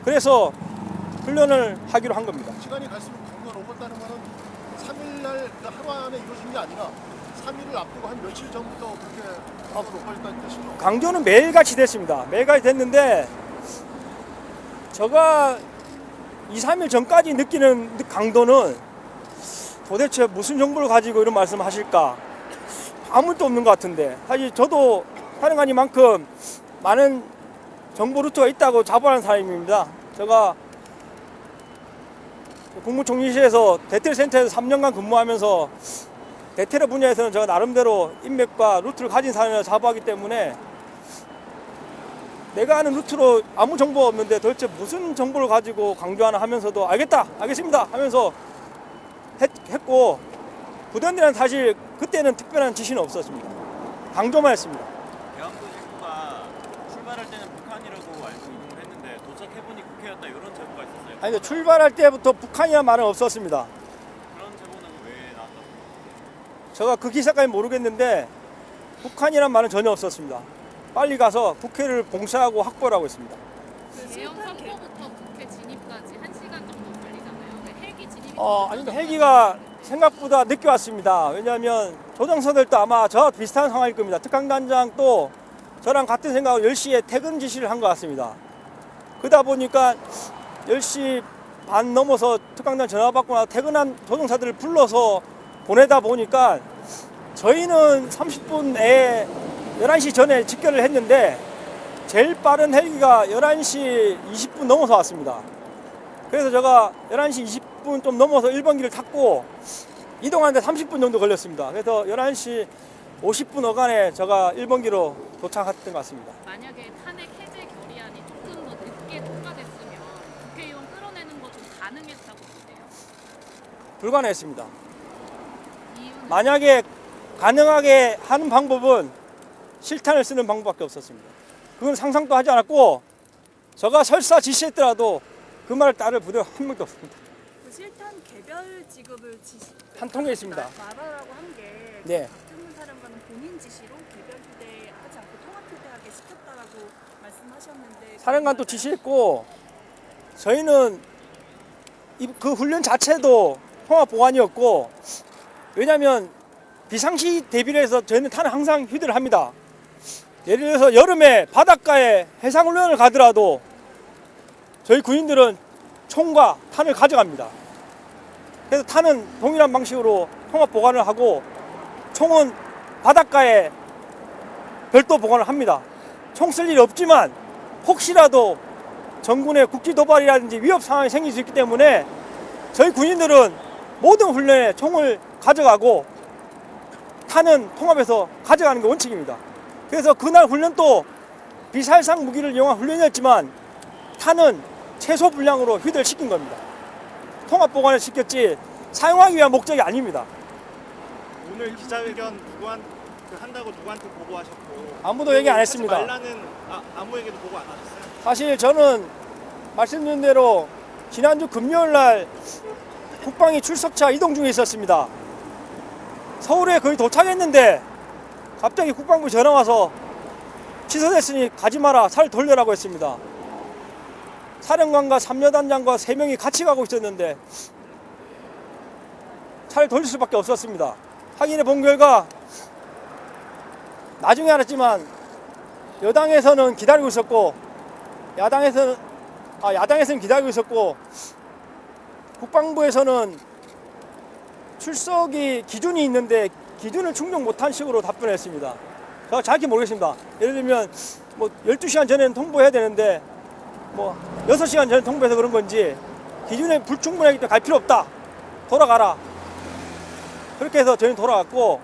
그래서 훈련을 하기로 한 겁니다. 시간이 갈수록 강도가 높았다는 거는 3일날 그 하루 안에 이루어진 게 아니라 3일을 앞두고 한 며칠 전부터 그렇게 강도가 높아졌다는 뜻이죠. 강조는 매일같이 됐습니다. 매일같이 됐는데 제가 2, 3일 전까지 느끼는 강도는 도대체 무슨 정보를 가지고 이런 말씀을 하실까? 아무것도 없는 것 같은데 사실 저도 사령관이만큼 많은 정보 루트가 있다고 자부하는 사람입니다. 제가 국무총리실에서 대테러센터에서 3년간 근무하면서 대테러 분야에서는 제가 나름대로 인맥과 루트를 가진 사람이라 자부하기 때문에 내가 아는 루트로 아무 정보가 없는데 도대체 무슨 정보를 가지고 강조하나 하면서도 알겠습니다 하면서 했고 부대원들은 사실 그때는 특별한 지시는 없었습니다. 강조만 했습니다. 대한군 일부가 출발할 때는 북한이라고 알고 이동을 했는데 도착해보니 국회였다 이런 제보가 있었어요. 아니 출발할 때부터 북한이라는 말은 없었습니다. 그런 제보는 왜 나왔다고? 제가 그 기사까지 모르겠는데 북한이라는 말은 전혀 없었습니다. 빨리 가서 국회를 봉쇄하고 확보하고 있습니다. 대형 선거부터 국회 진입까지 1시간 정도 걸리잖아요. 그 헬기 진입이 아니 헬기가 생각보다 늦게 왔습니다. 왜냐하면 조정서들도 아마 저와 비슷한 상황일 겁니다. 특강단장도 저랑 같은 생각으로 10시에 퇴근 지시를 한 것 같습니다. 그러다 보니까 10시 반 넘어서 특강단 전화 받고 나서 퇴근한 조정사들을 불러서 보내다 보니까 저희는 30분 내에 11시 전에 직결을 했는데 제일 빠른 헬기가 11시 20분 넘어서 왔습니다. 그래서 제가 11시 20분 좀 넘어서 1번기를 탔고 이동하는데 30분 정도 걸렸습니다. 그래서 11시 50분 어간에 제가 1번기로 도착했던 것 같습니다. 만약에 탄핵 해제 결의안이 조금 더 늦게 통과됐으면 국회의원 끌어내는 거 좀 가능했다고 보세요? 불가능했습니다. 이유는 만약에 가능하게 하는 방법은 실탄을 쓰는 방법밖에 없었습니다. 그건 상상도 하지 않았고 제가 설사 지시했더라도 그 말을 따를 부대가 한 명도 없습니다. 그 실탄 개별 지급을 한 통에 있습니다. 말하라고 한 게 네. 박정훈 사령관은 본인 지시로 개별 휴대하지 않고 통합 휴대하게 시켰다라고 말씀하셨는데 사령관도 지시했고 저희는 그 훈련 자체도 통합 보관이었고 왜냐하면 비상시 대비를 해서 저희는 탄을 항상 휴대를 합니다. 예를 들어서 여름에 바닷가에 해상훈련을 가더라도 저희 군인들은 총과 탄을 가져갑니다. 그래서 탄은 동일한 방식으로 통합 보관을 하고 총은 바닷가에 별도 보관을 합니다. 총 쓸 일이 없지만 혹시라도 정군의 국지 도발이라든지 위협 상황이 생길 수 있기 때문에 저희 군인들은 모든 훈련에 총을 가져가고 탄은 통합해서 가져가는 게 원칙입니다. 그래서 그날 훈련도 비살상 무기를 이용한 훈련이었지만 탄은 최소 분량으로 휴대를 시킨 겁니다. 통합 보관을 시켰지 사용하기 위한 목적이 아닙니다. 오늘 기자회견 한다고 누구한테 보고하셨고 아무도 얘기 안 했습니다. 하지 말라는 아무에게도 보고 안 하셨어요? 사실 저는 말씀드린 대로 지난주 금요일 날 국방위 출석차 이동 중에 있었습니다. 서울에 거의 도착했는데 갑자기 국방부 전화 와서 취소됐으니 가지 마라, 차를 돌려라고 했습니다. 사령관과 3여단장과 3명이 같이 가고 있었는데 차를 돌릴 수밖에 없었습니다. 확인해 본 결과 나중에 알았지만 여당에서는 기다리고 있었고 야당에서는 기다리고 있었고 국방부에서는 출석이 기준이 있는데 기준을 충족 못한 식으로 답변했습니다. 제가 정확히 모르겠습니다. 예를 들면 뭐 12시간 전에는 통보해야 되는데 뭐 6시간 전에 통보해서 그런 건지 기준에 불충분하기 때문에 갈 필요 없다. 돌아가라. 그렇게 해서 저희는 돌아갔고,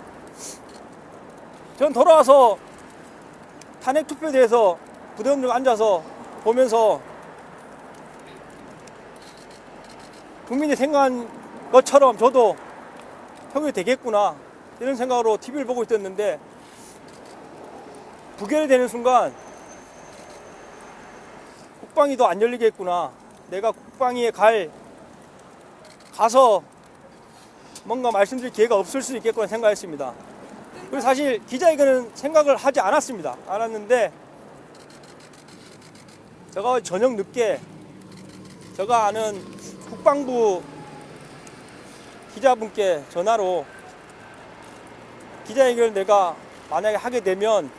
저는 돌아와서 탄핵 투표에 대해서 부대원들과 앉아서 보면서 국민이 생각한 것처럼 저도 표결이 되겠구나 이런 생각으로 TV를 보고 있었는데, 부결이 되는 순간 국방위도 안 열리겠구나, 내가 국방위에 가서 뭔가 말씀드릴 기회가 없을 수 있겠구나 생각했습니다. 그리고 사실 기자회견은 생각을 하지 않았는데 제가 저녁 늦게 제가 아는 국방부 기자분께 전화로 기자회견을 내가 만약에 하게 되면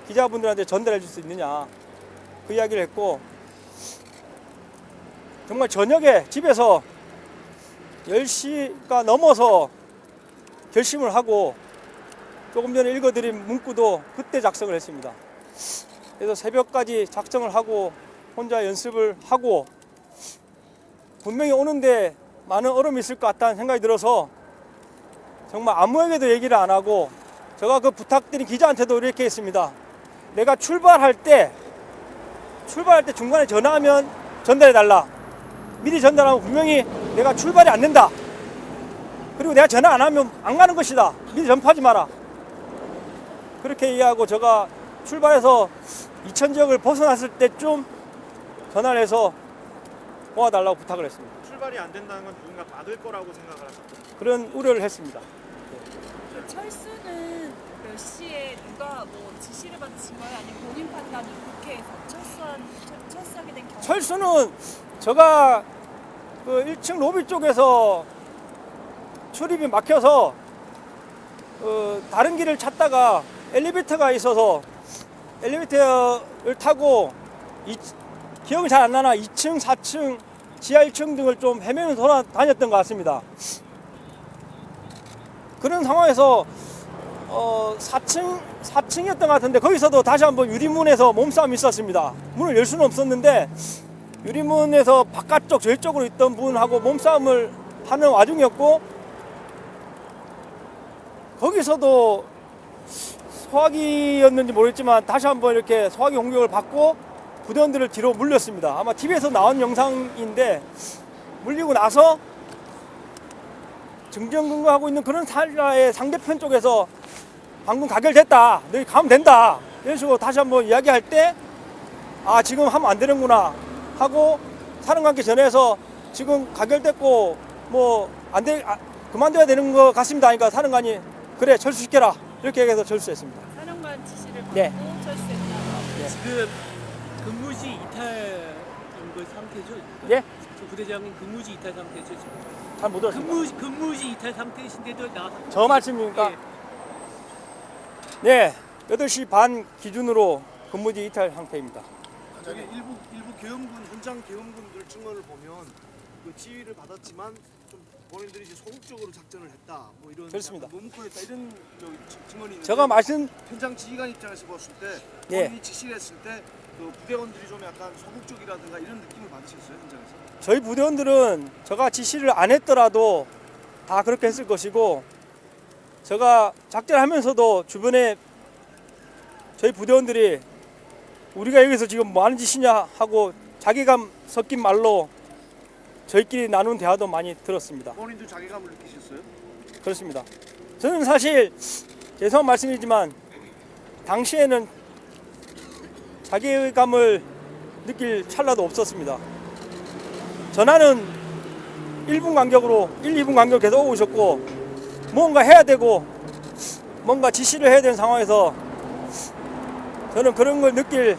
기자분들한테 전달해 줄 수 있느냐 그 이야기를 했고, 정말 저녁에 집에서 10시가 넘어서 결심을 하고 조금 전에 읽어드린 문구도 그때 작성을 했습니다. 그래서 새벽까지 작성을 하고 혼자 연습을 하고, 분명히 오는데 많은 어려움이 있을 것 같다는 생각이 들어서 정말 아무에게도 얘기를 안 하고, 제가 그 부탁드린 기자한테도 이렇게 했습니다. 내가 출발할 때 중간에 전화하면 전달해달라. 미리 전달하면 분명히 내가 출발이 안 된다. 그리고 내가 전화 안 하면 안 가는 것이다. 미리 전파하지 마라. 그렇게 이해하고 제가 출발해서 이천 지역을 벗어났을 때쯤 전화를 해서 도와달라고 부탁을 했습니다. 출발이 안 된다는 건 누군가 막을 거라고 생각을 하셨죠? 그런 우려를 했습니다. 그 철수는 몇 시에 누가 뭐 지시를 받으신 거예요? 아니면 본인 판단으로 국회에서 철수하게 된 경우? 철수는 제가 그 1층 로비 쪽에서 출입이 막혀서 다른 길을 찾다가 엘리베이터가 있어서 엘리베이터를 타고 기억이 잘 안 나나 2층, 4층, 지하 1층 등을 좀 헤매면서 돌아다녔던 것 같습니다. 그런 상황에서 4층이었던 것 같은데 거기서도 다시 한번 유리문에서 몸싸움이 있었습니다. 문을 열 수는 없었는데 유리문에서 바깥쪽 저희 쪽으로 있던 분하고 몸싸움을 하는 와중이었고, 거기서도 소화기였는지 모르겠지만 다시 한번 이렇게 소화기 공격을 받고 부대원들을 뒤로 물렸습니다. 아마 TV에서 나온 영상인데, 물리고 나서 정정근거하고 있는 그런 사람의 상대편 쪽에서 방금 가결됐다, 너희 가면 된다 이런 식으로 다시 한번 이야기할 때, 아 지금 하면 안 되는구나 하고 사령관께 전해서 지금 가결됐고 뭐 그만둬야 되는 것 같습니다 하니까 사령관이 그래 철수시켜라 이렇게 얘기해서 철수했습니다. 사령관 지시를 받고 네. 철수했다. 지금 근무지 이탈인 그 상태죠? 예? 저 부대장님 근무지 이탈 상태죠 지금? 잘 못 들었습니다. 근무지 이탈 상태이신데도 저 말씀입니까? 네, 8시 반 기준으로 근무지 이탈 상태입니다. 저기 일부 계엄군 현장 계엄군들 증언을 보면 그 지휘를 받았지만 좀 본인들이 이제 소극적으로 작전을 했다, 뭐 이런 그렇습니다. 몸코했다 이런 증언이 있는데, 제가 말씀 현장 지휘관 입장에서 봤을 때 예. 본인이 지시를 했을 때 그 부대원들이 좀 약간 소극적이라든가 이런 느낌을 받으셨어요 현장에서? 저희 부대원들은 제가 지시를 안 했더라도 다 그렇게 했을 것이고, 제가 작전하면서도 주변에 저희 부대원들이 우리가 여기서 지금 뭐 하는 짓이냐 하고 자괴감 섞인 말로 저희끼리 나눈 대화도 많이 들었습니다. 본인도 자괴감을 느끼셨어요? 그렇습니다. 저는 사실 죄송한 말씀이지만 당시에는 자괴감을 느낄 찰나도 없었습니다. 전화는 1분 간격으로 1, 2분 간격으로 계속 오고 있었고, 뭔가 해야 되고 뭔가 지시를 해야 되는 상황에서 저는 그런 걸 느낄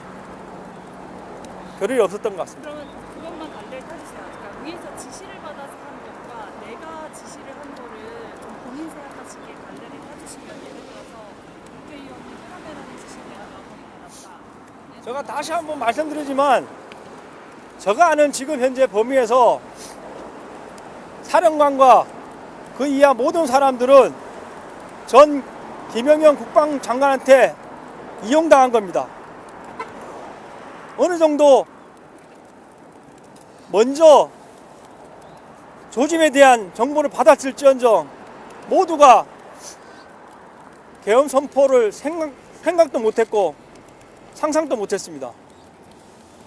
겨를이 없었던 것 같습니다. 그러면 그것만 관리를 해주세요. 그러니까 위에서 지시를 받아서 한 것과 내가 지시를 한 거를 좀 본인 생각하시기에 관리를 해주시면, 예를 들어서 국회의원이 카메라는 지시를 내가 나오는 게 낫다. 제가 다시 한번 말씀드리지만 제가 아는 지금 현재 범위에서 사령관과 그 이하 모든 사람들은 전 김영현 국방장관한테 이용당한 겁니다. 어느 정도 먼저 조짐에 대한 정보를 받았을지언정 모두가 계엄 선포를 생각도 못했고 상상도 못했습니다.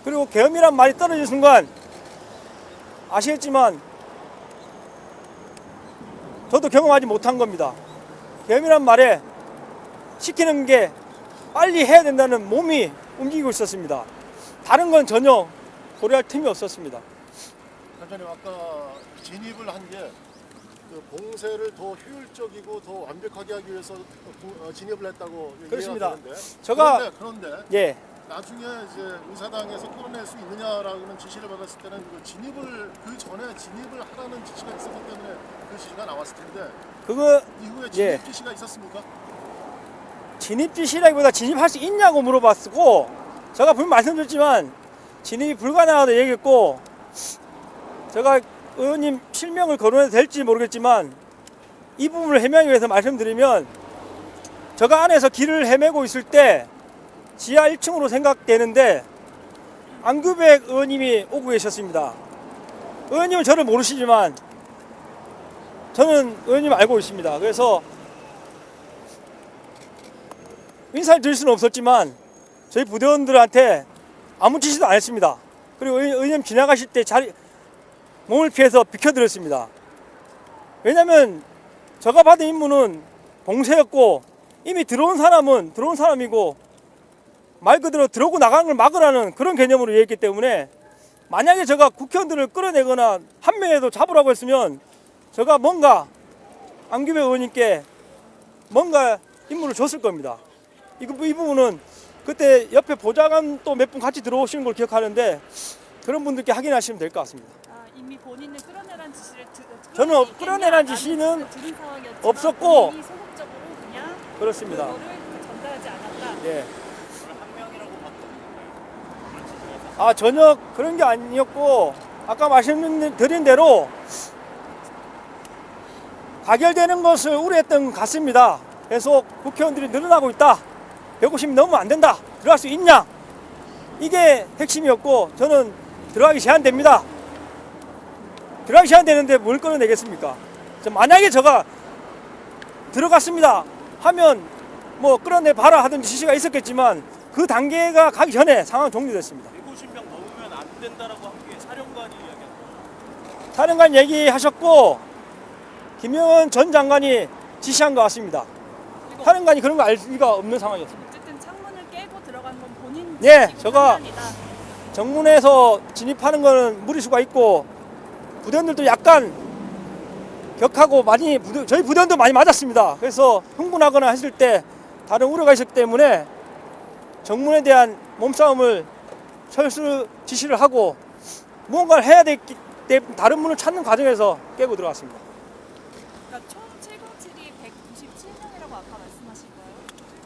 그리고 계엄이란 말이 떨어진 순간 아시겠지만 저도 경험하지 못한 겁니다. 계엄이란 말에 시키는 게 빨리 해야 된다는 몸이 움직이고 있었습니다. 다른 건 전혀 고려할 틈이 없었습니다. 단장님 아까 진입을 한 게 그 봉쇄를 더 효율적이고 더 완벽하게 하기 위해서 진입을 했다고 그렇습니다. 이해가 되는데 제가 그런데 예, 나중에 이제 의사당에서 끌어낼 수 있느냐라는 지시를 받았을 때는 그 진입을 그 전에 진입을 하라는 지시가 있었기 때문에 그 지시가 나왔을 텐데 그거 이후에 예. 진입 지시가 있었습니까? 진입 지시라기보다 진입할 수 있냐고 물어봤고 제가 분명 말씀드렸지만 진입이 불가능하다고 얘기했고 제가 의원님 실명을 거론해도 될지 모르겠지만 이 부분을 해명하기 위해서 말씀드리면 제가 안에서 길을 헤매고 있을 때 지하 1층으로 생각되는데 안규백 의원님이 오고 계셨습니다. 의원님은 저를 모르시지만 저는 의원님 알고 있습니다. 그래서 인사를 드릴 수는 없었지만 저희 부대원들한테 아무 지시도 안 했습니다. 그리고 의원님 지나가실 때 몸을 피해서 비켜드렸습니다. 왜냐하면 제가 받은 임무는 봉쇄였고 이미 들어온 사람은 들어온 사람이고 말 그대로 들어오고 나가는 걸 막으라는 그런 개념으로 얘기했기 때문에 만약에 제가 국회의원들을 끌어내거나 한 명이라도 잡으라고 했으면 제가 뭔가 안규배 의원님께 뭔가 임무를 줬을 겁니다. 이 부분은 그때 옆에 보좌관 또 몇 분 같이 들어오시는 걸 기억하는데 그런 분들께 확인하시면 될 것 같습니다. 아, 이미 본인은 끌어내란 지시를 저는 끌어내란 지시는 들은 상황이었지만 없었고 본인이 소극적으로 그냥 그렇습니다. 그거를 전달하지 않았다. 예. 한 명이라고 봤거든요. 아 전혀 그런 게 아니었고 아까 말씀드린 대로 가결되는 것을 우려했던 것 같습니다. 계속 국회의원들이 늘어나고 있다. 150이 넘으면 안 된다. 들어갈 수 있냐? 이게 핵심이었고 저는 들어가기 제한됩니다. 들어가기 제한되는데 뭘 끌어내겠습니까? 만약에 제가 들어갔습니다 하면 뭐 끌어내봐라 하던 지시가 있었겠지만 그 단계가 가기 전에 상황 종료됐습니다. 150명 넘으면 안 된다라고 한 게 사령관이 이야기한 사령관 얘기하셨고 김영은 전 장관이 지시한 것 같습니다. 사령관이 그런 거 알 리가 없는 상황이었습니다. 어쨌든 창문을 깨고 들어간 건 본인 예, 지식 제가 판단이다. 정문에서 진입하는 거는 무리수가 있고 부대원들도 약간 격하고 많이 저희 부대원도 많이 맞았습니다. 그래서 흥분하거나 했을 때 다른 우려가 있었기 때문에 정문에 대한 몸싸움을 철수 지시를 하고 무언가를 해야 되기 때문에 다른 문을 찾는 과정에서 깨고 들어갔습니다. 그러니까 총 707이 197명이라고 아까 말씀하신 거예요?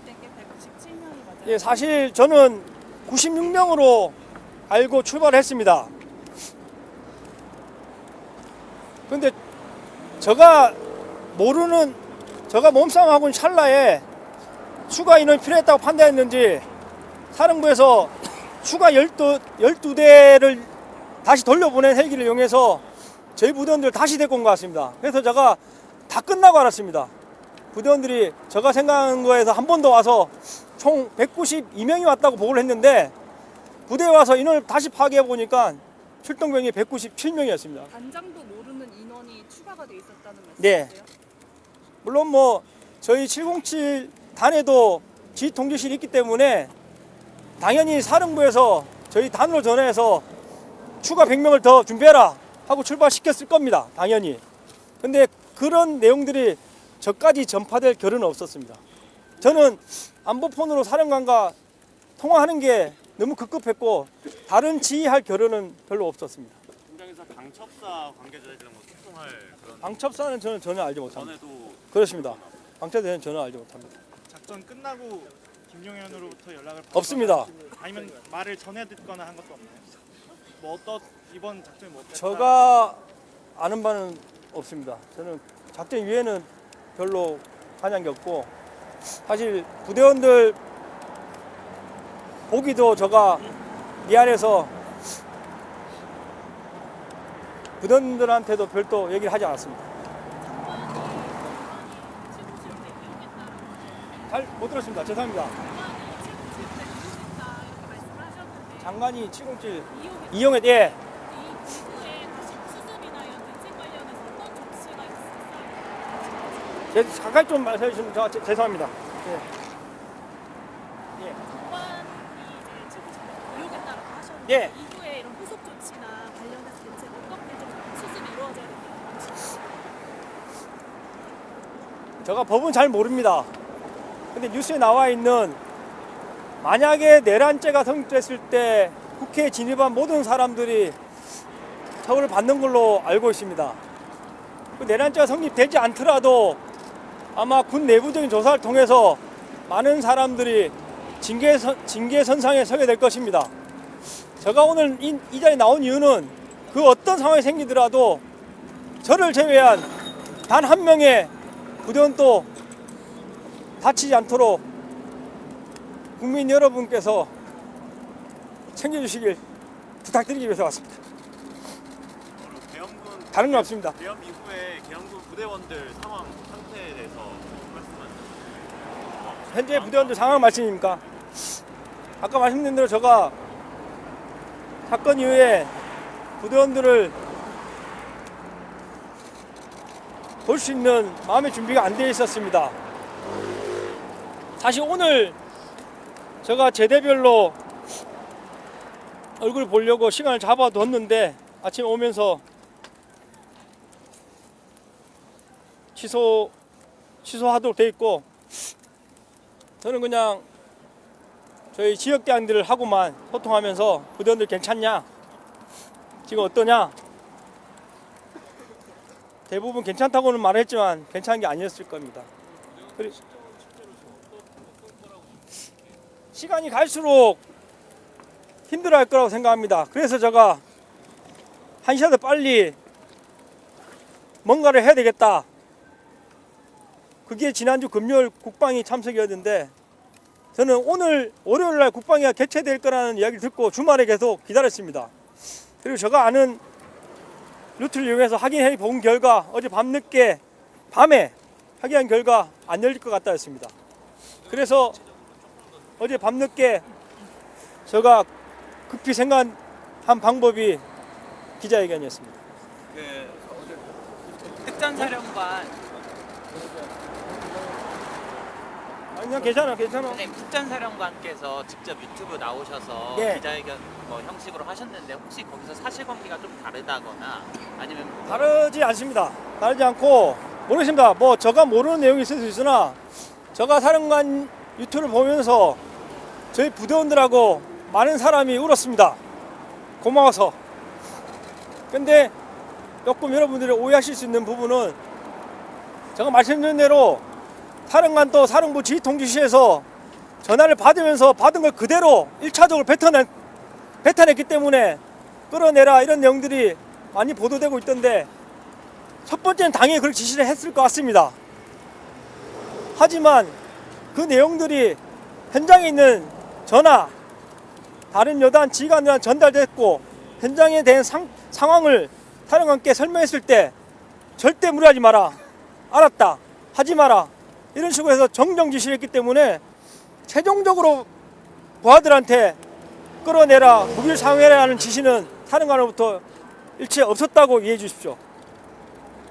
그때 게 197명이 맞아요? 예, 사실 저는 96명으로 알고 출발을 했습니다. 근데 제가 몸싸움하고는 찰나에 추가 인원이 필요했다고 판단했는지 사령부에서 추가 12대를 다시 돌려보낸 헬기를 이용해서 저희 부대원들을 다시 데리고 온 것 같습니다. 그래서 제가 다 끝나고 알았습니다. 부대원들이 제가 생각한 거에서 한 번 더 와서 총 192명이 왔다고 보고를 했는데 부대에 와서 인원을 다시 파악해 보니까 출동병이 197명이었습니다. 단장도 모르는 인원이 추가가 돼 있었다는 말씀이세요? 네. 물론 뭐 저희 707 단에도 지휘 통제실이 있기 때문에 당연히 사령부에서 저희 단으로 전화해서 추가 100명을 더 준비해라 하고 출발시켰을 겁니다. 당연히. 근데 그런 내용들이 저까지 전파될 겨를은 없었습니다. 저는 안보폰으로 사령관과 통화하는 게 너무 급급했고 다른 지휘할 겨를은 별로 없었습니다. 현장에서 방첩사 관계자들이랑 뭐 소통할 그런 방첩사는 저는 전혀 알지 못합니다. 전에도 그렇습니다. 방첩사는 전혀 알지 못합니다. 작전 끝나고 김용현으로부터 연락을 없습니다. 아니면 말을 전해 듣거나 한 것도 없나요? 뭐 이번 작전이 뭐 어땠다? 제가 아는 바는 없습니다. 저는 작전 이외에는 별로 관여한 게 없고, 사실 부대원들 보기도 제가 미안해서 부대원들한테도 별도 얘기를 하지 않았습니다. 잘 못 들었습니다. 죄송합니다. 장관이 707 이용에 예. 잠깐 좀 말씀해 주시면 죄송합니다. 예. 예. 예. 이후에 이런 후속 조치나 관련해서 대체 어떻게 좀 수습이 이루어져야 될까요? 제가 법은 잘 모릅니다. 근데 뉴스에 나와 있는 만약에 내란죄가 성립됐을 때 국회에 진입한 모든 사람들이 처벌을 받는 걸로 알고 있습니다. 그 내란죄가 성립되지 않더라도 아마 군 내부적인 조사를 통해서 많은 사람들이 징계선상에 서게 될 것입니다. 제가 오늘 이 자리에 나온 이유는 그 어떤 상황이 생기더라도 저를 제외한 단 한 명의 부대원도 다치지 않도록 국민 여러분께서 챙겨주시길 부탁드리기 위해서 왔습니다. 계엄군 다른 건 없습니다. 계엄 이후에 계엄군 부대원들 상황 상태에 대해서 말씀하셨어요. 현재 부대원들 상황 말씀입니까? 아까 말씀드린 대로 제가 사건 이후에 부대원들을 볼 수 있는 마음의 준비가 안 되어 있었습니다. 사실 오늘 제가 제대별로 얼굴 보려고 시간을 잡아뒀는데 아침에 오면서 취소하도록 돼 있고, 저는 그냥 저희 지역대원들을 하고만 소통하면서 부대원들 괜찮냐, 지금 어떠냐, 대부분 괜찮다고는 말했지만 괜찮은 게 아니었을 겁니다. 시간이 갈수록 힘들어할 거라고 생각합니다. 그래서 제가 한 시라도 빨리 뭔가를 해야 되겠다. 그게 지난주 금요일 국방위 참석이었는데, 저는 오늘 월요일날 국방위가 개최될 거라는 이야기를 듣고 주말에 계속 기다렸습니다. 그리고 제가 아는 루트를 이용해서 확인해 본 결과 어제 밤에 확인한 결과 안 열릴 것 같다 했습니다. 그래서 어제 밤늦게 제가 급히 생각한 방법이 기자회견이었습니다. 특전사령관 아니, 그냥 괜찮아. 선생님, 특전사령관께서 직접 유튜브 나오셔서 예. 기자회견 형식으로 하셨는데, 혹시 거기서 사실관계가 좀 다르다거나 아니면 다르지 않습니다. 다르지 않고, 모르겠습니다. 뭐 제가 모르는 내용이 있을 수 있으나 제가 사령관 유튜브를 보면서 저희 부대원들하고 많은 사람이 울었습니다. 고마워서. 근데 조금 여러분들이 오해하실 수 있는 부분은, 제가 말씀드린 대로 사령관도 사령부 지휘통제실에서 전화를 받으면서 받은 걸 그대로 1차적으로 뱉어냈기 때문에 끌어내라 이런 내용들이 많이 보도되고 있던데, 첫 번째는 당연히 그렇게 지시를 했을 것 같습니다. 하지만 그 내용들이 현장에 있는 저나 다른 여단 지휘관들한테 전달됐고, 현장에 대한 상황을 사령관께 설명했을 때 절대 무리하지 마라, 알았다, 하지 마라, 이런 식으로 해서 정정 지시를 했기 때문에 최종적으로 부하들한테 끌어내라, 무기를 사용해라 하는 지시는 사령관으로부터 일체 없었다고 이해해 주십시오.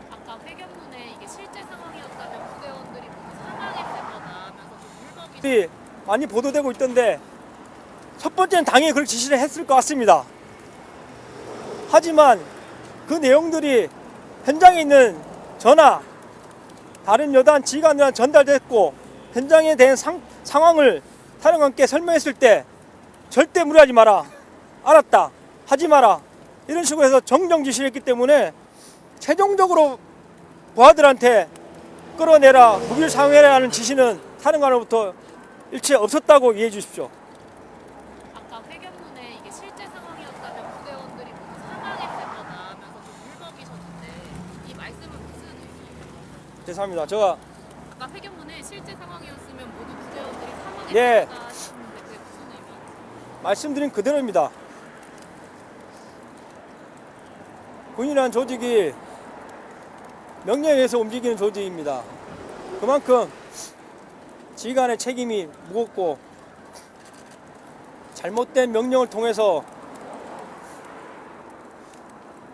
아까 회견문에 이게 실제 상황이었다면 부대원들이 사망했을 거다 하면서 좀 물범이 많이 보도되고 있던데, 첫 번째는 당연히 그렇게 지시를 했을 것 같습니다. 하지만 그 내용들이 현장에 있는 저나 다른 여단 지휘관들한테 전달됐고, 현장에 대한 상황을 사령관께 설명했을 때 절대 무리하지 마라, 알았다, 하지 마라, 이런 식으로 해서 정정 지시를 했기 때문에 최종적으로 부하들한테 끌어내라, 무기를 사용해라 하는 지시는 사령관으로부터 일체 없었다고 이해해 주십시오. 아까 회견문에 이게 실제 상황이었다면 부대원들이 모두 사망했을 거다 하면서 좀 울먹이셨는데 이 말씀은 무슨 의미예요? 죄송합니다. 제가 아까 회견문에 실제 상황이었으면 모두 부대원들이 사망했을 예. 거다 하셨는데 그게 무슨 의미예요? 말씀드린 그대로입니다. 군이라는 조직이 명령에 의해서 움직이는 조직입니다. 그만큼 지휘관의 책임이 무겁고 잘못된 명령을 통해서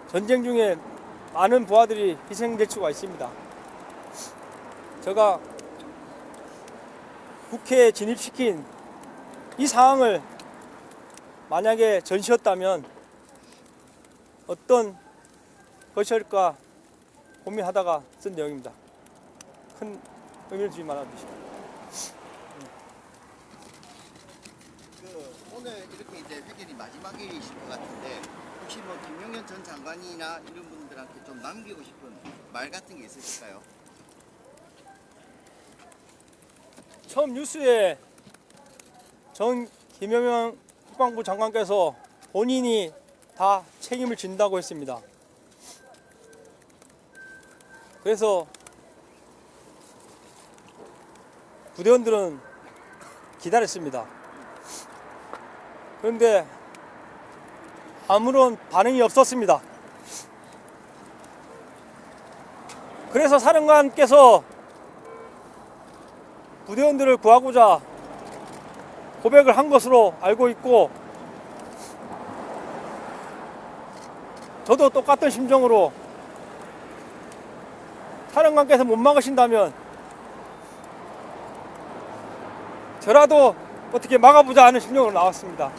전쟁 중에 많은 부하들이 희생될 수가 있습니다. 제가 국회에 진입시킨 이 상황을 만약에 전시였다면 어떤 것일까 고민하다가 쓴 내용입니다. 큰 의미를 두지 말아주십시오. 오늘 이렇게 이제 회견이 마지막이실 것 같은데 혹시 뭐 김용현 전 장관이나 이런 분들한테 좀 남기고 싶은 말 같은 게 있으실까요? 처음 뉴스에 전 김영현 국방부 장관께서 본인이 다 책임을 진다고 했습니다. 그래서 부대원들은 기다렸습니다. 그런데 아무런 반응이 없었습니다. 그래서 사령관께서 부대원들을 구하고자 고백을 한 것으로 알고 있고, 저도 똑같은 심정으로 사령관께서 못 막으신다면 저라도 어떻게 막아보자 하는 심정으로 나왔습니다.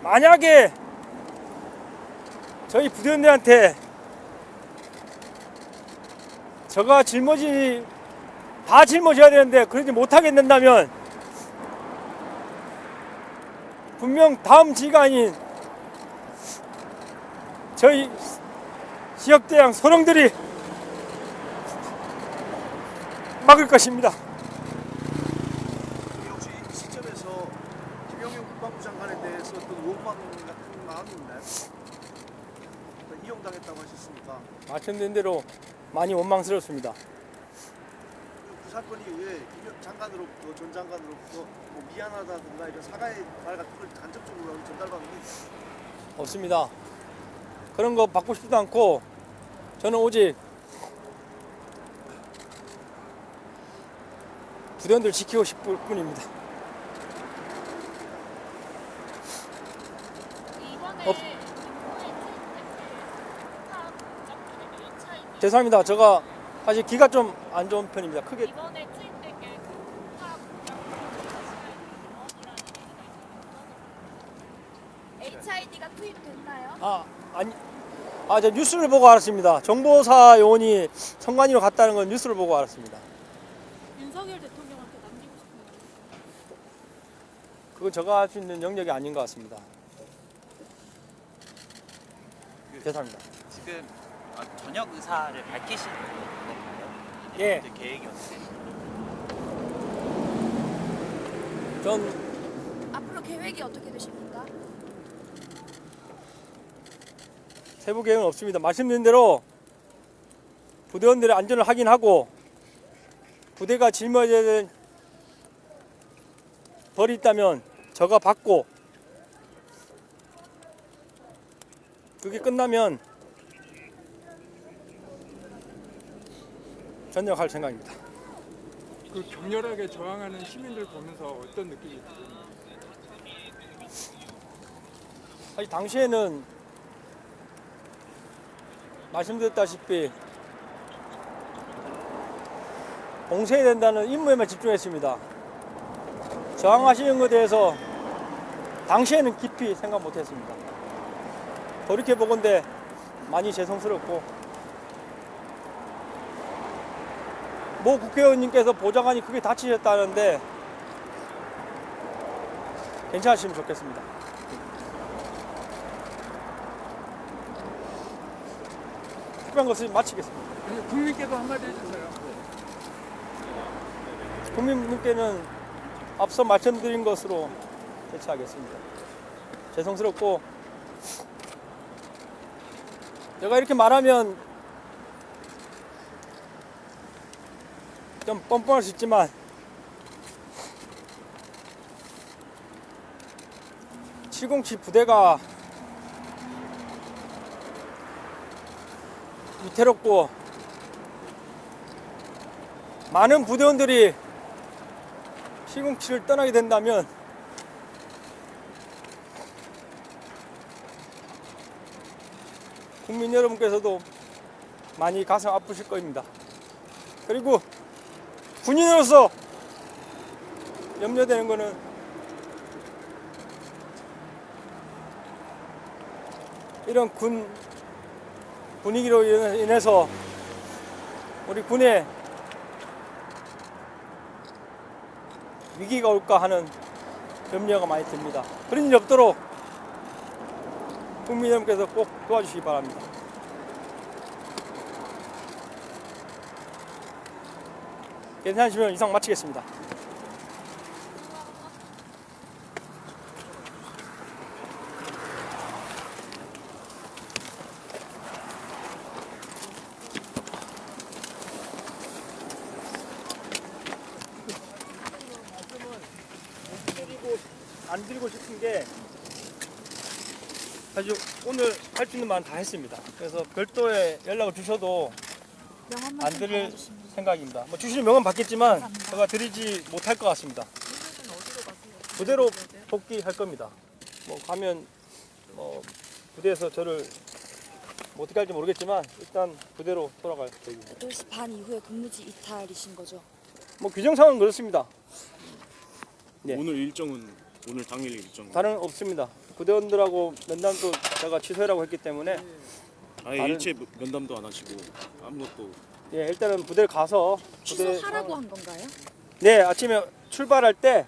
만약에 저희 부대원들한테 저가 다 짊어져야 되는데 그러지 못하게 된다면 분명 다음 지휘관인 저희 지역대장 소령들이 막을 것입니다. 혹시 이 시점에서 김용현 국방부 장관에 대해서 어떤 원망 같은 마음이 있나요? 이용당했다고 하셨으니까 말씀드린 대로 많이 원망스럽습니다. 그 사건이 왜 장관으로부터 전 장관으로부터 뭐 미안하다든가 이런 사과의 말 같은 걸 간접적으로 전달받는 게 없습니다. 그런 거 받고 싶지도 않고 저는 오직 부대원들 지키고 싶을 뿐입니다. 이번에 죄송합니다. 제가 사실 귀가 좀 안 좋은 편입니다. 크게 이번에 투입될 게 국파 HID가 투입됐나요? 저 뉴스를 보고 알았습니다. 정보사 요원이 선관위로 갔다는 건 뉴스를 보고 알았습니다. 윤석열 대통령한테 남기고 싶은 말. 그건 제가 할 수 있는 영역이 아닌 것 같습니다. 죄송합니다. 지금 저녁 의사를 밝히시는 건가요? 예. 이제 계획이 어떻게 되시나요? 전 앞으로 계획이 어떻게 되십니까? 세부 계획은 없습니다. 말씀드린 대로 부대원들의 안전을 확인하고 부대가 짊어져야 되는 벌이 있다면 저가 받고, 그게 끝나면 전역할 생각입니다. 그 격렬하게 저항하는 시민들 보면서 어떤 느낌이 드세요? 사실 당시에는 말씀드렸다시피 봉쇄해야 된다는 임무에만 집중했습니다. 저항하시는 것에 대해서 당시에는 깊이 생각 못했습니다. 돌이켜보건대 많이 죄송스럽고, 모 국회의원님께서 보좌관이 크게 다치셨다는데 괜찮으시면 좋겠습니다. 특별한 것을 마치겠습니다. 국민께도 한마디 해주세요. 국민분께는 앞서 말씀드린 것으로 대처하겠습니다. 죄송스럽고 제가 이렇게 말하면 좀 뻔뻔할 수 있지만 (707) 부대가 위태롭고 많은 부대원들이 707을 떠나게 된다면 국민 여러분께서도 많이 가슴 아프실 겁니다. 그리고 군인으로서 염려되는 것은 이런 군 분위기로 인해서 우리 군에 위기가 올까 하는 염려가 많이 듭니다. 그런 일이 없도록 국민 여러분께서 꼭 도와주시기 바랍니다. 괜찮으시면 이상 마치겠습니다. 안 드리고 싶은 게 사실 오늘 할 수 있는 말은 다 했습니다. 그래서 별도의 연락을 주셔도 안 드릴 생각입니다. 뭐 주시는 명은 받겠지만 제가 드리지 못할 것 같습니다. 그대로 복귀할 겁니다. 뭐 가면 부대에서 저를 뭐 어떻게 할지 모르겠지만 일단 그대로 돌아갈 계획입니다. 8시 반 이후에 근무지 이탈이신 거죠? 뭐 규정상은 그렇습니다. 네. 오늘 일정은 오늘 당일 일정. 다른 없습니다. 부대원들하고 면담도 제가 취소라고 했기 때문에 아예 다른- 일체 면담도 안 하시고 아무것도. 예, 일단은 부대를 가서 취소하라고 한 건가요? 네, 아침에 출발할 때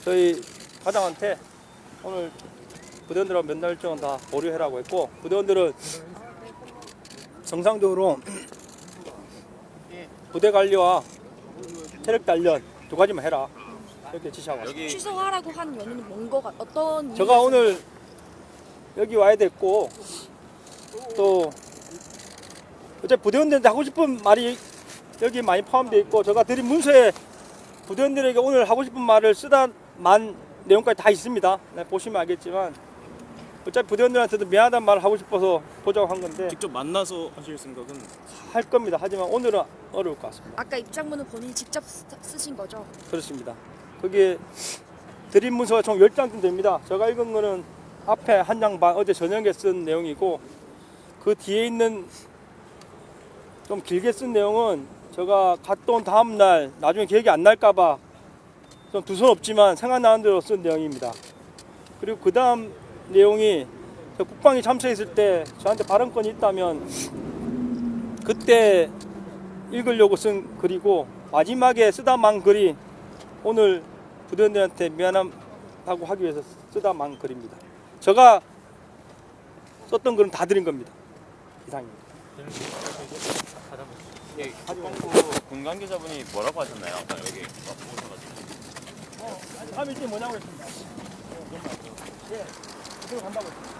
저희 과장한테 오늘 부대원들하고 면담 일정은 다 보류해라고 했고 부대원들은 정상적으로 부대 관리와 체력 단련 두 가지만 해라 이렇게 지시하고 왔습니다. 취소하라고 한 원인은 뭔가 어떤 제가 이유에서- 오늘 여기 와야 됐고 또 어차피 부대원들한테 하고 싶은 말이 여기 많이 포함되어 있고 제가 드린 문서에 부대원들에게 오늘 하고 싶은 말을 쓰다만 내용까지 다 있습니다. 네, 보시면 알겠지만 어차피 부대원들한테도 미안하다는 말을 하고 싶어서 보자고 한 건데 직접 만나서 하실 생각은? 할 겁니다. 하지만 오늘은 어려울 것 같습니다. 아까 입장문은 본인이 직접 쓰신 거죠? 그렇습니다. 거기에 드린 문서가 총 10장쯤 됩니다. 제가 읽은 거는 앞에 한 장 반 어제 저녁에 쓴 내용이고 그 뒤에 있는 좀 길게 쓴 내용은 제가 갔다 온 다음 날 나중에 기억이 안 날까 봐 좀 두서없지만 생각나는 대로 쓴 내용입니다. 그리고 그 다음 내용이 저 국방위 참석했을 때 저한테 발언권이 있다면 그때 읽으려고 쓴 글이고 마지막에 쓰다만 글이 오늘 부대원들한테 미안하다고 하기 위해서 쓰다만 글입니다. 제가 썼던 글은 다 드린 겁니다. 이상입니다. 예, 국방부 군 관계자분이 뭐라고 하셨나요? 아까 여기 오셔가지고. 다음 일정이 뭐냐고 했습니다. 예, 그대로 간다고 했습니다.